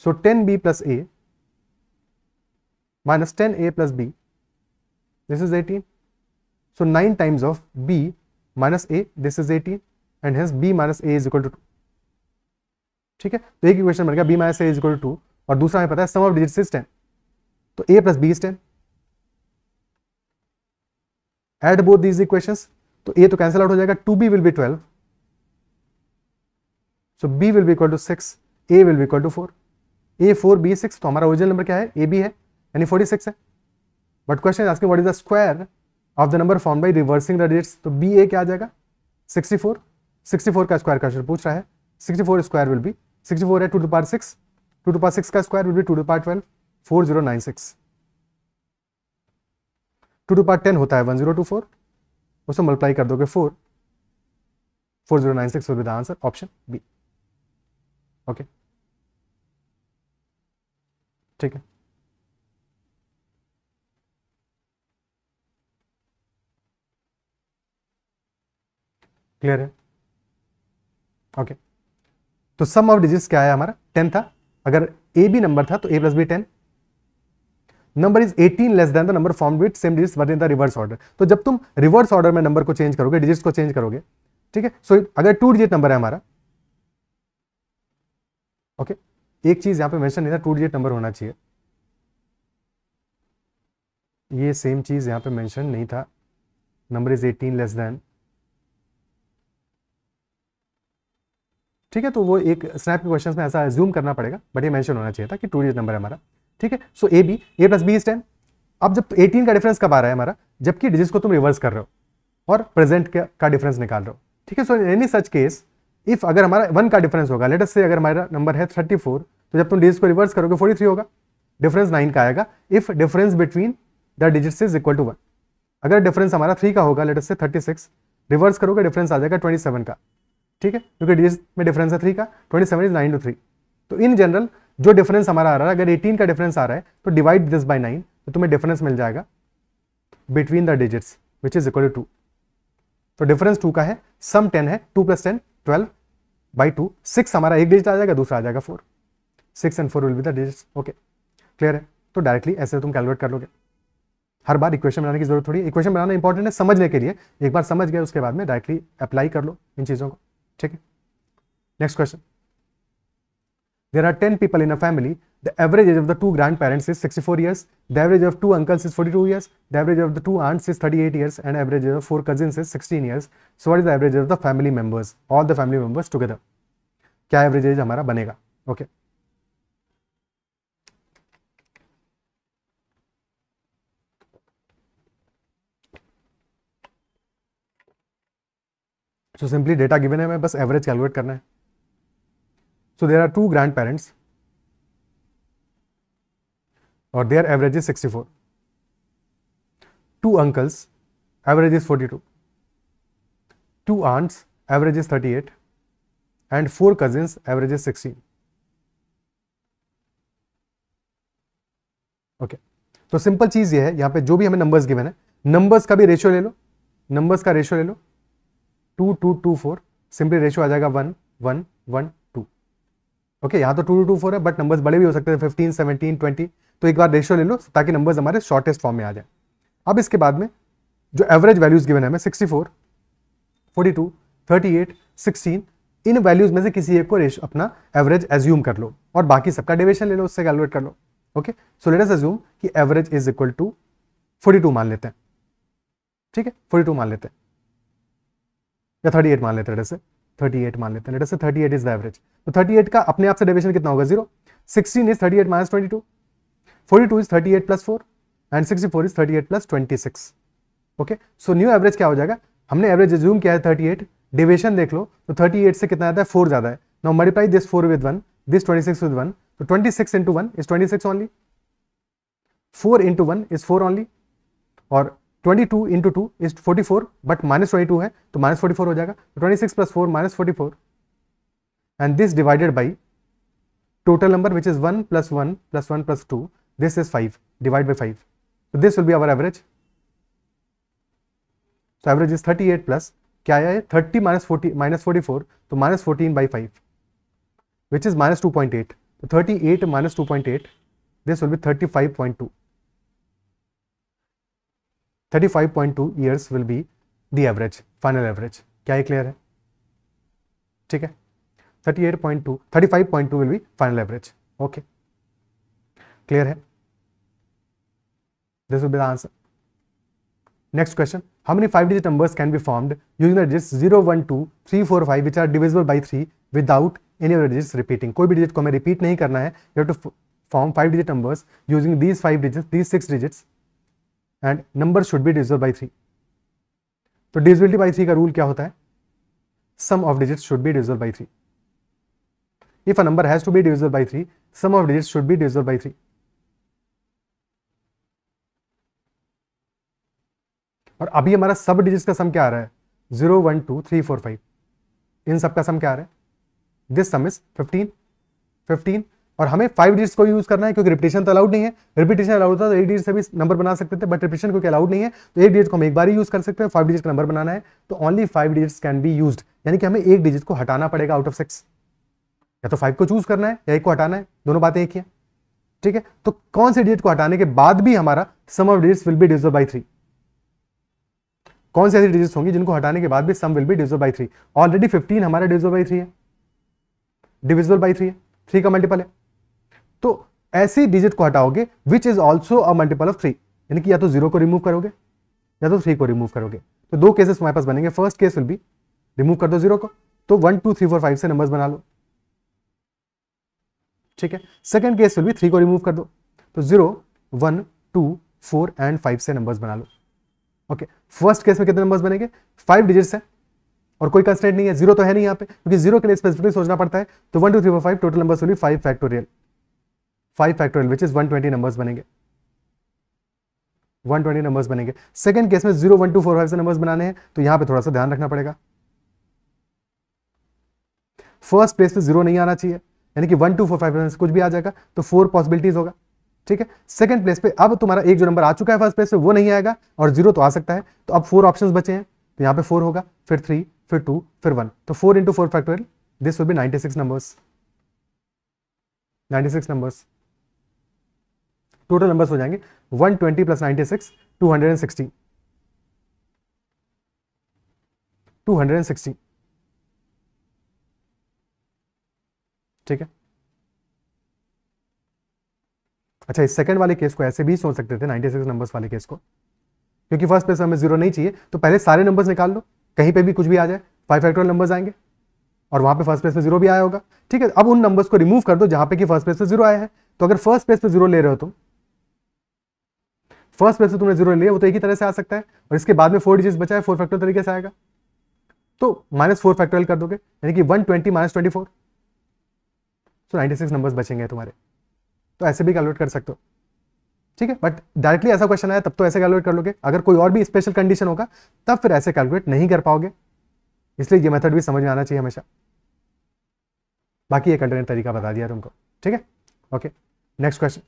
So 10B plus A minus 10A plus B, this is 18. So 9 times of B minus A, this is 18, and hence B minus A is equal to 2. ठीक है. तो एक equation बन गया B minus A is equal to 2 और दूसरा हमें पता है sum of digits is 10. तो A plus B is 10. Add both these equations. तो A तो कैंसिल आउट हो जाएगा. 2B will be 12. So B will be equal to 6. A will be equal to 4. A 4, B 6. तो हमारा original number क्या है? AB है, यानी 46 है. But question is asking what is the square of the number form by reversing the digits. तो BA क्या आ जाएगा? 64. 64 का स्क्वायर क्वेश्चन पूछ रहा है. 64 स्क्वायर विल बी 64 है 2 टू पावर 6. 2 टू पावर 6 का square will be 2 to power 12. 4096. 2 to power 10 होता है 1024. उसे मल्टीप्लाई कर दोगे 4. 4096 will be the answer. Option B. Okay. ठीक है. क्लियर है? ओके. तो सम ऑफ डिजिट्स क्या है हमारा? 10 था. अगर ए बी नंबर था तो A plus B 10. Number is 18 less than the number formed with same digits but in the reverse order. तो जब तुम रिवर्स ऑर्डर में नंबर को चेंज करोगे, डिजिट्स को चेंज करोगे, ठीक है. सो अगर 2 डिजिट नंबर है हमारा, ओके, एक चीज यहां पे मेंशन नहीं था, 2 डिजिट नंबर होना चाहिए. ये सेम चीज यहां पे मेंशन नहीं था. नंबर इज 18 लेस देन, ठीक है. तो वो एक स्नैप के क्वेश्चंस में ऐसा अज्यूम करना पड़ेगा, बट ये मेंशन होना चाहिए था कि 2 डिजिट नंबर है हमारा. ठीक है. सो A प्लस बी इज 10. अब जब 18 का डिफरेंस कब आ रहा है हमारा? जबकि डिजिट्स को तुम रिवर्स कर रहे हो और प्रेजेंट का डिफरेंस निकाल रहे हो. ठीक है. So in any such case, if अगर हमारा 1 का डिफरेंस होगा, लेट अस से अगर हमारा नंबर है 34, तो जब तुम डिजिट्स को रिवर्स करोगे 43 होगा. डिफरेंस 9 का आएगा if difference between the digits is equal to 1. अगर डिफरेंस हमारा 3 का होगा, लेट अस से 36, रिवर्स करोगे डिफरेंस आ जाएगा 27 का. ठीक है. क्योंकि डिजिट में डिफरेंस है 3 का. 27 इज 9 to 3. तो इन जनरल जो डिफरेंस हमारा आ रहा है, अगर 18 का डिफरेंस आ रहा है तो डिवाइड दिस बाय 9, तो तुम्हें डिफरेंस मिल जाएगा between the digits which is equal to 2. तो डिफरेंस 2 का है, सम 10 है, 2 प्लस 10 12 बाई 2. 6 हमारा एक डिजिट आ जाएगा, दूसरा आ जाएगा 4. 6 and 4 will be the digits. Okay. Clear है? तो डायरेक्टली ऐसे तुम कैलकुलेट कर लोगे. हर बार इक्वेशन बनाने की जरूरत थोड़ी. इक्वेशन बनाना इंपॉर्टेंट है समझने के लिए. एक बार समझ गए उसके बाद में डायरेक्टली अप्लाई कर लो इन चीजों को. ठीक है. Next question, there are 10 people in a family. The average age of the two grandparents is 64 years. The average of two uncles is 42 years. The average of the two aunts is 38 years. And average age of four cousins is 16 years. So what is the average age of the family members? All the family members together. क्या average age हमारा बनेगा? Okay. So simply data given है, हमें बस average calculate करना है. So there are two grandparents, or their average is 64. Two uncles, average is 42. Two aunts, average is 38. And four cousins, average is 16. Okay. तो simple चीज ये है, यहाँ पे जो भी हमें नंबर्स गिवन है, नंबर्स का भी रेशियो ले लो, नंबर्स का रेशियो ले लो, 2 2 2 4, सिंपली रेशियो आ जाएगा 1 1 1 2. ओके, यहाँ तो 2 2 2 4 है, बट नंबर्स बड़े भी हो सकते हैं, 15 17 20. तो एक बार रेशियो ले लो ताकि नंबर्स हमारे शॉर्टेस्ट फॉर्म में आ जाए. अब इसके बाद में जो एवरेज वैल्यूज गिवन है हमें 64 42 38 16, इन वैल्यूज में से किसी एक को अपना एवरेज एज्यूम कर लो और बाकी सबका डेविएशन ले लो, उससे कैलकुलेट कर लो. Okay, so let us assume कि एवरेज इज इक्वल टू 42 मान लेते हैं. ठीक है, 42 मान लेते हैं या 38 मान लेते हैं, जैसे 38 मान लेते हैं, लेट अस से 38 इज द एवरेज. तो 38 का अपने आप से डेविएशन कितना होगा? 0. 16 is 38 minus 22. 42 is 38 plus 4 and 64 is 38 plus 26. Okay, so new average क्या हो जाएगा? हमने एवरेज अज्यूम किया है 38, डेविएशन देख लो तो 38 से कितना आता है? 4 ज्यादा है. Now multiply this 4 with 1, this 26 with 1, तो 26 into 1 is 26 only, 4 into 1 is 4 only, और 22 into 2 is 44, बट माइनस 22 है तो माइनस 44 हो जाएगा. तो 26 plus 4 minus 44, and this divided by total number which is 1 plus 1 plus 1 plus 2. This is 5, divide by 5. So this will be our average. So average is 38 plus, क्या आया है? 30 minus 40 minus 44, तो minus 14 by 5, which is minus 2.8. So 38 minus 2.8, this will be 35.2. 35.2 years will be the average, final average. क्या ये clear है? ठीक है, 35.2 will be final average. Okay, clear है? This will be the answer. Next question, how many 5-digit numbers can be formed using the digits 0 1 2 3 4 5 which are divisible by 3 without any of the digits repeating? कोई भी digit को हमें repeat नहीं करना है. You have to form 5-digit numbers using these 5 digits, these 6 digits, and number should be divisible by 3. तो divisibility by 3 का rule क्या होता है? Sum of digits should be divisible by 3. If a number has to be divisible by 3, sum of digits should be divisible by 3. और अभी हमारा सब digits का सम क्या आ रहा है? 0 1 2 3 4 5. इन सब का सम क्या आ रहा है? This some is 15. और हमें 5 डिजिट्स को यूज करना है क्योंकि रिपीटेशन तो अलाउड नहीं है. रिपीटेशन अलाउड होता तो एक डिजिट से भी नंबर बना सकते थे, बट रिपीटेशन क्योंकि अलाउड नहीं है तो एक डिजिट को हम एक बार ही यूज कर सकते हैं. 5 डिजिट का नंबर बनाना है तो only 5 digits can be used, यानी कि हमें एक डिजिट को हटाना पड़ेगा आउट ऑफ 6. या तो 5 को चूज करना है या एक को हटाना है, दोनों बातें एक ही है. ठीक है, तो कौन से डिजिट को हटाने के बाद भी हमारा sum of digits will be divisible by 3? कौन सी ऐसी डिजिट्स होंगी जिनको हटाने के बाद भी sum will be divisible by 3? Already 15 हमारा डिविजिबल बाय 3 है, डिविजिबल बाय 3 है, 3 का मल्टीपल है. तो ऐसी डिजिट को हटाओगे which is also a multiple of 3, यानी कि या तो 0 को रिमूव करोगे या तो 3 को रिमूव करोगे. तो दो केसेस हमारे पास बनेंगे. First case will be remove कर दो 0 को, तो 1 2 3 4 5 से नंबर्स बना लो. ठीक है, सेकंड केस विल बी 3 को रिमूव कर दो, तो 0 1 2 4 एंड 5 से नंबर्स बना लो. ओके, फर्स्ट केस में कितने नंबर्स बनेंगे? 5 डिजिट्स है और कोई कंस्ट्रेंट नहीं है, 0 तो है नहीं यहाँ पे क्योंकि 0 के लिए स्पेसिफिकली सोचना पड़ता है. तो 1 2 3 4 5 total numbers will B 5 factorial, 5 factorial which is 120 numbers बनेंगे, 120 नंबर्स बनेंगे. सेकंड केस में 0 1 2 4 5 से नंबर्स बनाने हैं तो यहां पे थोड़ा सा ध्यान रखना पड़ेगा. फर्स्ट प्लेस पे 0 नहीं आना चाहिए, यानी कि 1 2 4 5 में कुछ भी आ जाएगा तो 4 पॉसिबिलिटीज होगा. ठीक है, सेकंड प्लेस पे अब तुम्हारा एक जो नंबर आ चुका है फर्स्ट प्लेस पे वो नहीं आएगा और 0 तो आ सकता है. तो अब 4 ऑप्शंस बचे हैं, तो यहाँ पे 4 होगा, फिर 3, फिर 2, फिर 1. तो 4 into 4 factorial, this will B 96 numbers. 96 numbers total numbers हो जाएंगे 120 प्लस 96 260. 260 ठीक है। अच्छा, इस सेकंड वाले केस को ऐसे भी सोच सकते थे 96 नंबर्स वाले केस को, क्योंकि फर्स्ट प्लेस में हमें जीरो नहीं चाहिए, तो पहले सारे नंबर्स निकाल लो, कहीं पे भी कुछ भी आ जाए 5 फैक्टोरियल नंबर्स आएंगे और वहां पे फर्स्ट प्लेस पे जीरो भी आया होगा। ठीक है, अब उन नंबर्स को रिमूव कर दो जहां पे कि फर्स्ट प्लेस पे जीरो आया है। तो अगर फर्स्ट प्लेस पे जीरो ले रहे हो तुम, फर्स्ट प्लेस पे तुमने जीरो लिया, वो तो एक ही तरह से आ सकता है, और इसके बाद में 4 डिजिट्स बचा है, 4 फैक्टोरियल तरीके से आएगा, तो -4 फैक्टोरियल कर दोगे, यानी कि 120 -24, तो 96 नंबर्स बचेंगे तुम्हारे। तो ऐसे भी कैलकुलेट कर सकते हो, ठीक है। बट डायरेक्टली ऐसा क्वेश्चन आया तब तो ऐसे कैलकुलेट कर लोगे, अगर कोई और भी स्पेशल कंडीशन होगा तब फिर ऐसे कैलकुलेट नहीं कर पाओगे, इसलिए ये मेथड भी समझ में आना चाहिए हमेशा। बाकी एक अल्टरनेट तरीका बता दिया तुमको, ठीक है। Okay, next question,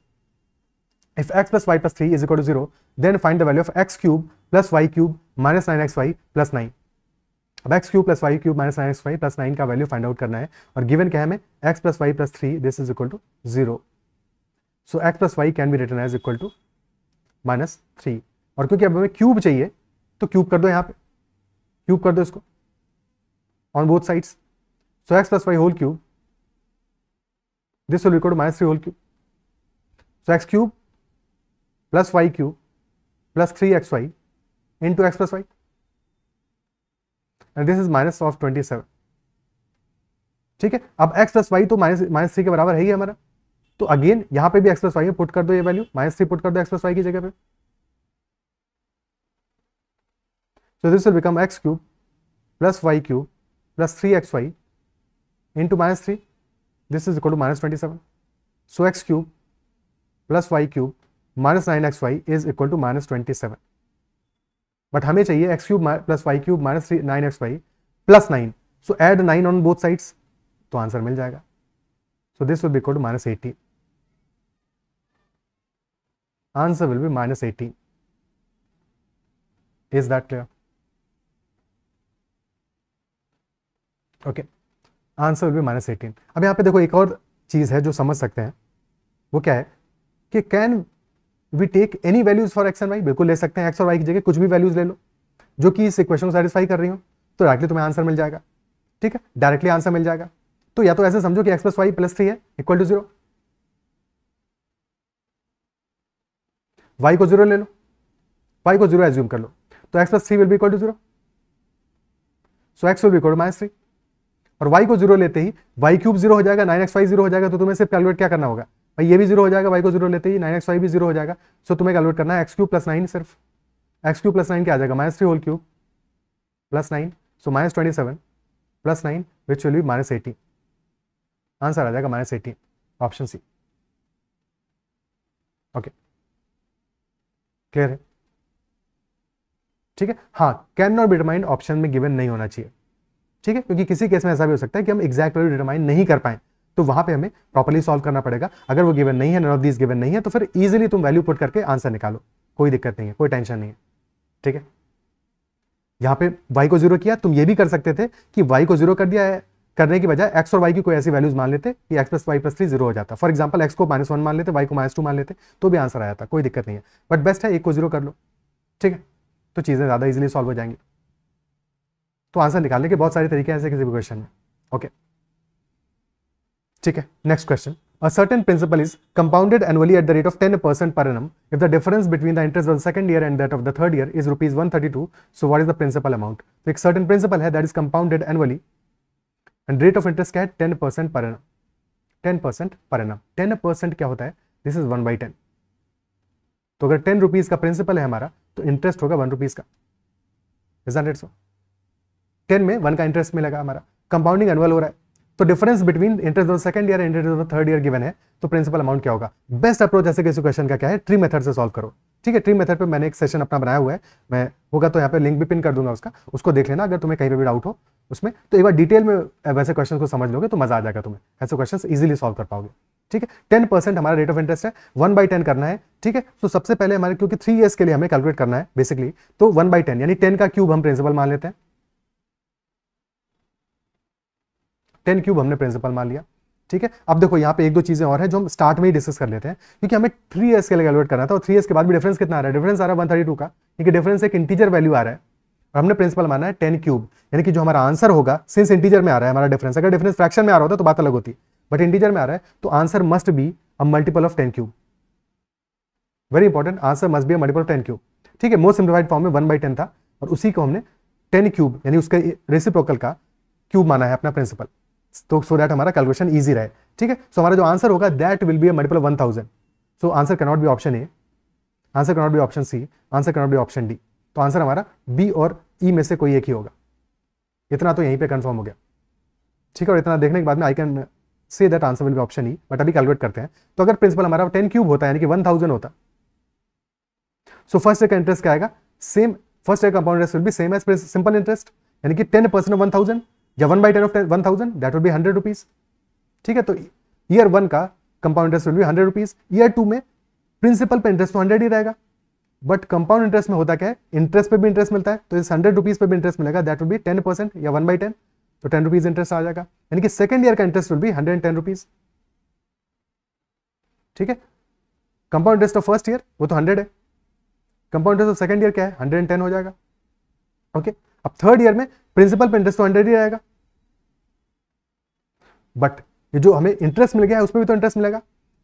if x plus y plus 3 is equal to 0, then find the value of x cube plus y cube minus 9xy plus 9। अब x cube plus y cube minus 9xy plus 9 का value find out करना है, और given क्या है हमें, x plus y plus 3 this is equal to 0, so x plus y can be written as equal to -3। और क्योंकि अब हमें क्यूब चाहिए तो क्यूब कर दो, यहाँ पे क्यूब कर दो इसको on both sides, so x plus y whole cube this will equal to -3 whole cube, so x cube plus y cube plus 3xy into x plus y, and this is -27। ठीक है, अब x plus Y तो -3 के बराबर है ही हमारा, तो again यहां पे भी x प्लस वाई में पुट कर दो ये वैल्यू, -3 पुट कर दो x प्लस वाई की जगह पे, so this will become x cube plus y cube plus 3xy into -3, this is equal to -27, so x cube plus y cube -9xy is equal to -27। But हमें चाहिए x cube plus y cube -9xy plus 9, so add 9 on both sides, तो answer मिल जाएगा, so this will be equal to -18, answer will be -18। Is that clear? Okay, answer will be -18। अब यहाँ पे देखो एक और चीज है जो समझ सकते हैं, वो क्या है कि can we take any values for x and y, बिल्कुल ले सकते हैं, एक्स और वाई की जगह कुछ भी वैल्यूज ले लो जो कि इस इक्वेशन को सेटिस्फाई कर रही हो, तो डायरेक्टली तुम्हें आंसर मिल जाएगा। ठीक है, डायरेक्टली आंसर मिल जाएगा। तो या तो ऐसे समझो कि एक्स प्लस वाई प्लस 3 है इक्वल टू 0, वाई को 0 ले लो, वाई को 0 एज्यूम कर लो, तो x plus 3 will be equal to 0, so x will be equal to -3, और वाई को 0 लेते ही वाई क्यूब 0 हो जाएगा, 9xy 0 हो जाएगा, तो तुम्हें सिर्फ कैलकुलेट क्या करना होगा भाई, ये भी 0 हो जाएगा, वाई को 0 लेते ही 9xy भी 0 हो जाएगा, सो तुम्हें कैलकुलेट करना है एक्स क्यूब प्लस 9, सिर्फ एक्स क्यूब प्लस 9 क्या आ जाएगा, -3 whole cube plus 9, so -27 plus 9 which will be -18, answer आ जाएगा -18, ऑप्शन सी। ओके, क्लियर है? ठीक है, हाँ, can not be determined option में गिवन नहीं होना चाहिए, ठीक है, क्योंकि किसी केस में ऐसा भी हो सकता है कि हम एग्जैक्ट वैल्यू डिटरमाइन नहीं कर पाए, तो वहां पे हमें प्रॉपर्ली सॉल्व करना पड़ेगा। अगर वो गिवन नहीं है, नन ऑफ दीज गिवन नहीं है, तो फिर इजीली तुम वैल्यू पुट करके आंसर निकालो, कोई दिक्कत नहीं है, कोई टेंशन नहीं है। ठीक है, यहां पे y को 0 किया, तुम ये भी कर सकते थे कि y को 0 कर दिया है, करने की बजाय x और y की कोई ऐसी वैल्यूज मान लेते कि x प्लस वाई प्लस 3 0 हो जाता। फॉर एग्जाम्पल x को -1 मान लेते, y को -2 मान लेते, तो भी आंसर आया था, कोई दिक्कत नहीं है। बट बेस्ट है 1 को 0 कर लो, ठीक है, तो चीजें ज्यादा इजिली सॉल्व हो जाएंगी। तो आंसर निकालने के बहुत सारे तरीके हैं ऐसे किसी भी क्वेश्चन में। ओके, ठीक है, next question, a certain principal is compounded annually at the rate of 10% per annum if the difference between the interest of the second year and that of the third year is rupees 132, so what is the principal amount? तो एक certain principal है that is compounded annually and rate of interest क्या है 10% per annum, 10% per annum, 10% क्या होता है, this is 1/10, तो अगर 10 रुपीज का प्रिंसिपल है हमारा तो इंटरेस्ट होगा 1 रुपीज का, is that it? so 10 में 1 का इंटरेस्ट मिलेगा हमारा, कंपाउंडिंग एनुअल हो रहा है, तो difference between interest of second year and interest of third year given है, तो प्रिंसिपल अमाउंट क्या होगा? बेस्ट अप्रोच ऐसे किसी क्वेश्चन का क्या है, ट्री मेथड से सॉल्व करो। ठीक है, ट्री मेथड पे मैंने एक सेशन अपना बनाया हुआ है, मैं होगा तो यहाँ पे लिंक भी पिन कर दूंगा उसका, उसको देख लेना अगर तुम्हें कहीं पे भी डाउट हो उसमें, तो एक बार डिटेल में वैसे क्वेश्चन को समझ लोगे तो मजा आ जाएगा, तुम्हें ऐसे क्वेश्चन इजिली सॉल्व कर पाओगे। ठीक है, 10% हमारा रेट ऑफ इंटरेस्ट है, 1/10 करना है। ठीक है, तो सबसे पहले हमारे क्योंकि 3 ईयर्स के लिए हमें कैलकुलेट करना है बेसिकली, तो 1/10 यानी 10 का क्यूब हम प्रिंसिपल मान लेते हैं, 10 क्यूब हमने प्रिंसिपल मान लिया। ठीक है, अब देखो यहाँ पे एक दो चीजें और हैं जो हम स्टार्ट में ही डिस्कस कर लेते हैं, क्योंकि हमें 3 ईयर्स के लिए कैलकुलेट करना था, और 3 ईयर्स के बाद भी डिफरेंस कितना आ रहा है, डिफरेंस आ रहा है 132 का, क्योंकि डिफरेंस एक इंटीजर वैल्यू आ रहा है और हमने प्रिंसिपल माना है 10 क्यूब, यानी कि जो हमारा आंसर होगा सिंस इंटीजर में आ रहा है हमारा डिफरेंस, अगर डिफरेंस फ्रैक्शन में आ रहा होता तो बात अलग होती, बट इंटीजर में आ रहा है तो answer must be a multiple of 10 cube. Very important, answer must be a multiple of 10 cube. ठीक है, मोस्ट सिंप्लीफाइड फॉर्म में 1/10 था और उसी को हमने 10 क्यूब यानी उसके रेसिप्रोकल का क्यूब माना है अपना प्रिंसिपल, तो सो दैट हमारा कैलकुलेशन ईजी रहे। ठीक है, सो हमारा जो आंसर होगा that will be a multiple of 1000। So answer can not be option A, answer can not be option C, answer can not be option D. तो answer हमारा B और E में से कोई एक ही होगा। इतना तो यहीं पे कंफर्म हो गया। ठीक है, और इतना देखने के बाद में I can say that answer will B option E. But अभी कैलकुलेट करते हैं। तो अगर प्रिंसिपल हमारा 10 क्यूब होता है यानी कि 1000 होता, सो फर्स्ट ईयर का इंटरेस्ट क्या आएगा, same first year compound interest will be same as simple interest यानी कि 10% ऑफ 1000 या 1/10 of 1000 that will be 100 rupees. ठीक है, तो ईयर 1 का compound interest will be 100 rupees. Year 2 में प्रिंसिपल पे इंटरेस्ट तो 100 ही रहेगा, बट कंपाउंड इंटरेस्ट में होता क्या है, इंटरेस्ट पे भी इंटरेस्ट मिलता है, तो इस 100 रुपीज पे भी इंटरेस्ट मिलेगा, दैट विल बी 10% या 1/10, तो 10 रुपीज इंटरेस्ट आ जाएगा यानी कि सेकंड ईयर का इंटरेस्ट विल बी 110 रुपीज। ठीक है, compound interest of first year वो तो 100 है, compound interest of second year क्या है 110 हो जाएगा। ओके, अब थर्ड ईयर में प्रिंसिपल पे इंटरेस्ट तो 100 ही रहेगा, बट ये जो हमें इंटरेस्ट मिल गया है उस पर भी तो इंटरेस्ट मिलेगा।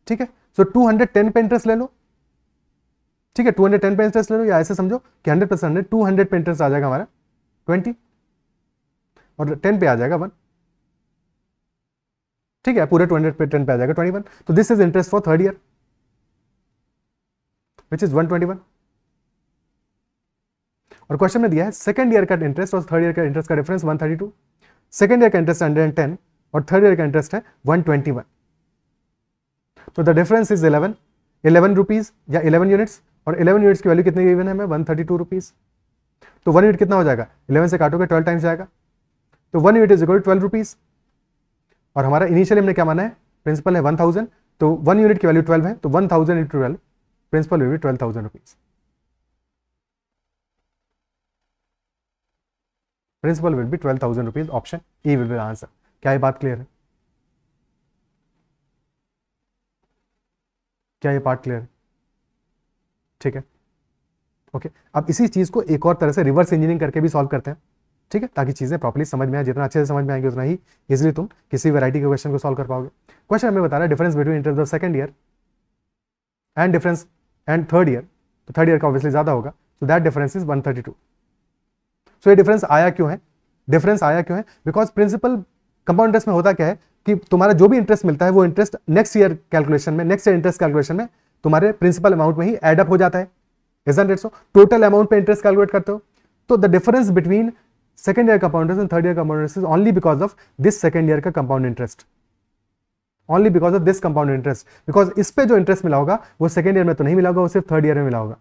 ठीक है, सो 210 पे इंटरेस्ट ले लो। ठीक है, 210 पे इंटरेस्ट ले लो, या ऐसे समझो कि 100% 200 पे इंटरेस्ट आ जाएगा हमारा 20 और 10 पे आ जाएगा 1। ठीक है, पूरे 200 पे 10 पे आ जाएगा 21। तो this is interest for third year which is 121। और क्वेश्चन में दिया है सेकंड ईयर का इंटरेस्ट और थर्ड ईयर का इंटरेस्ट का डिफरेंस 132। सेकंड ईयर का इंटरेस्ट 110 और थर्ड ईयर का इंटरेस्ट है 121। तो द डिफरेंस इज 11 रुपीज या 11 यूनिट्स, और 11 यूनिट्स की वैल्यू कितनी गिवन है हमें 132 रुपीज। तो 1 यूनिट कितना हो जाएगा, 11 से काटोगे 12 टाइम्स जाएगा, तो 1 unit is equal to 12 rupees. और हमारा इनिशियली हमने क्या माना है, प्रिंसिपल है 1000, तो 1 यूनिट की वैल्यू 12 है, तो 1000 into 12 principal will be 12,000 rupees. Principal will be 12,000 rupees, option A will be answer. क्या ये बात क्लियर है? क्या ये पार्ट क्लियर है? ठीक है, ओके। अब इसी चीज को एक और तरह से रिवर्स इंजीनियरिंग करके भी सॉल्व करते हैं। ठीक है, ताकि चीजें प्रॉपर्ली समझ में आए, जितना अच्छे से समझ में आएंगे उतना ही इजीली तुम किसी वैरायटी के क्वेश्चन को सॉल्व कर पाओगे। क्वेश्चन हमें बता रहा है difference between interest of second year and difference and third year. तो थर्ड ईयर का ऑब्वियसली ज्यादा होगा, सो दैट डिफरेंस इज 132। सो ये डिफरेंस आया क्यों है? डिफरेंस आया क्यों है? बिकॉज प्रिंसिपल कंपाउंड इंटरेस्ट में होता क्या है कि तुम्हारा जो भी इंटरेस्ट मिलता है वो इंटरेस्ट नेक्स्ट ईयर कैलकुलेशन में, नेक्स्ट ईयर इंटरेस्ट कैलकुलेशन में तुम्हारे प्रिंसिपल अमाउंट में ही एड अप हो जाता है। Isn't it so? Total amount पे इंटरेस्ट कैलकुलेट करते हो, तो the difference between second year compound interest and third year compound interest is only because of this second year का compound interest, only because of this compound interest. Because इस पे जो interest मिला होगा वो सेकंड ईयर में तो नहीं मिला होगा, वो सिर्फ थर्ड ईयर में मिला होगा,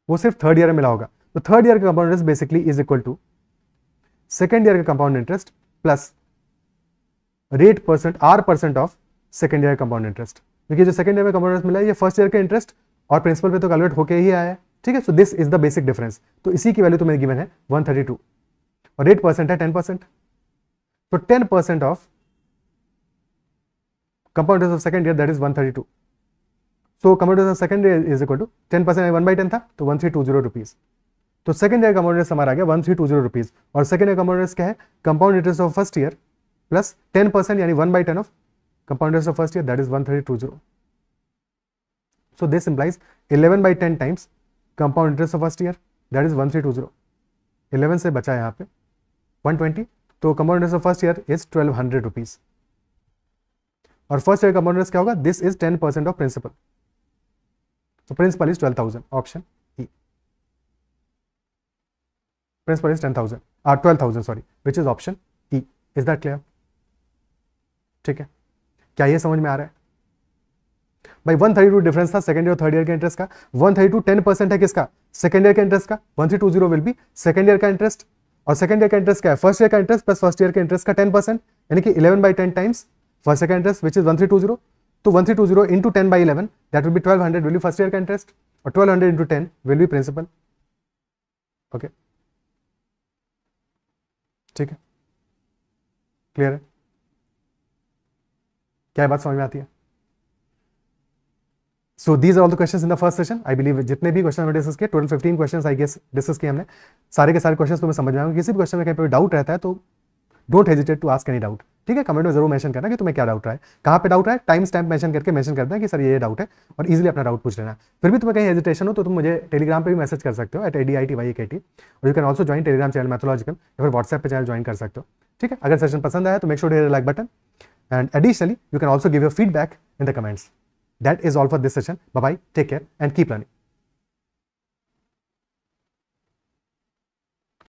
वो सिर्फ थर्ड ईयर में मिला होगा। तो थर्ड ईयर का compound interest basically is equal to second year का compound interest plus rate percent R% of second year compound interest, क्योंकि जो सेकंड ईयर में कंपाउंड इंटरेस्ट मिला है ये फर्स्ट ईयर का इंटरेस्ट और प्रिंसिपल पे तो कैलकुलेट होके ही आया है। ठीक है, so this is the basic difference. तो इसी की वैल्यू तुम्हें गिवन है 132 और 8% है 10%, तो 10% of compound interest of second year that is 132। So compound interest of second year is equal to 10% 1/10 था, तो 1320 रुपीज। तो सेकंड ईयर कंपाउंड इंटरेस्ट हमारा आ गया 1320 रुपीज, और सेकंड ईयर कंपाउंड इंटरेस्ट क्या है, compound interest of first year plus 10% यानी 1/10 of compound interest of first year that is 1320। So this implies 11/10 times compound interest of first year that is 1320। 11 से बचा यहाँ पे 120, तो compound interest of first year is 1200 rupees, और first year compound interest क्या होगा, this is 10% of principal, so principal is 12,000, option E। principal is 10,000 12,000 sorry, which is option E। is that clear? ठीक है, क्या ये समझ में आ रहा है भाई? 132 डिफरेंस था सेकंड ईयर और थर्ड ईयर के इंटरेस्ट का। 132 10% है किसका, सेकंड ईयर के इंटरेस्ट का। 1320 विल बी सेकंड ईयर का इंटरेस्ट, और सेकंड ईयर का इंटरेस्ट क्या है, फर्स्ट ईयर का इंटरेस्ट प्लस फर्स्ट ईयर के इंटरेस्ट का 10%, यानी कि 11/10 टाइम्स फर्स्ट ईयर का इंटरेस्ट विच इज 1320। तो 1320 into 10/11 that will be 1200 will be first year का इंटरेस्ट, और 1200 into 10 will be principal. Okay, ठीक है, क्लियर है? क्या बात समझ में आती है? So these are all the questions in the first session. I believe जितने भी क्वेश्चन हमने डिस्कस किए, total 15 questions I guess discuss किए हमने। सारे के सारे क्वेश्चंस तुम्हें समझ में आएंगे। किसी भी क्वेश्चन में कहीं पे डाउट रहता है तो don't hesitate to ask any doubt, ठीक है। कमेंट में जरूर मेंशन करना कि तुम्हें क्या डाउट रहा है, कहाँ पे डाउट रहा है, टाइम स्टैम्प मेंशन करके मेंशन कर देना कि सर ये डाउट है, और इजीली अपना डाउट पूछ लेना। फिर भी तुम्हें कहीं हेजिटेशन हो तो तुम मुझे टेलीग्राम पे भी मैसेज कर सकते हो @ADITYAKT, और you can also join Telegram channel mythological, या फिर व्हाट्सएप पे चैनल ज्वाइन कर सकते हो, ठीक है। अगर सेशन पसंद आया तो make sure to hit the like button, and additionally you can also give your feedback in the comments. That is all for this session. Bye bye, take care and keep learning.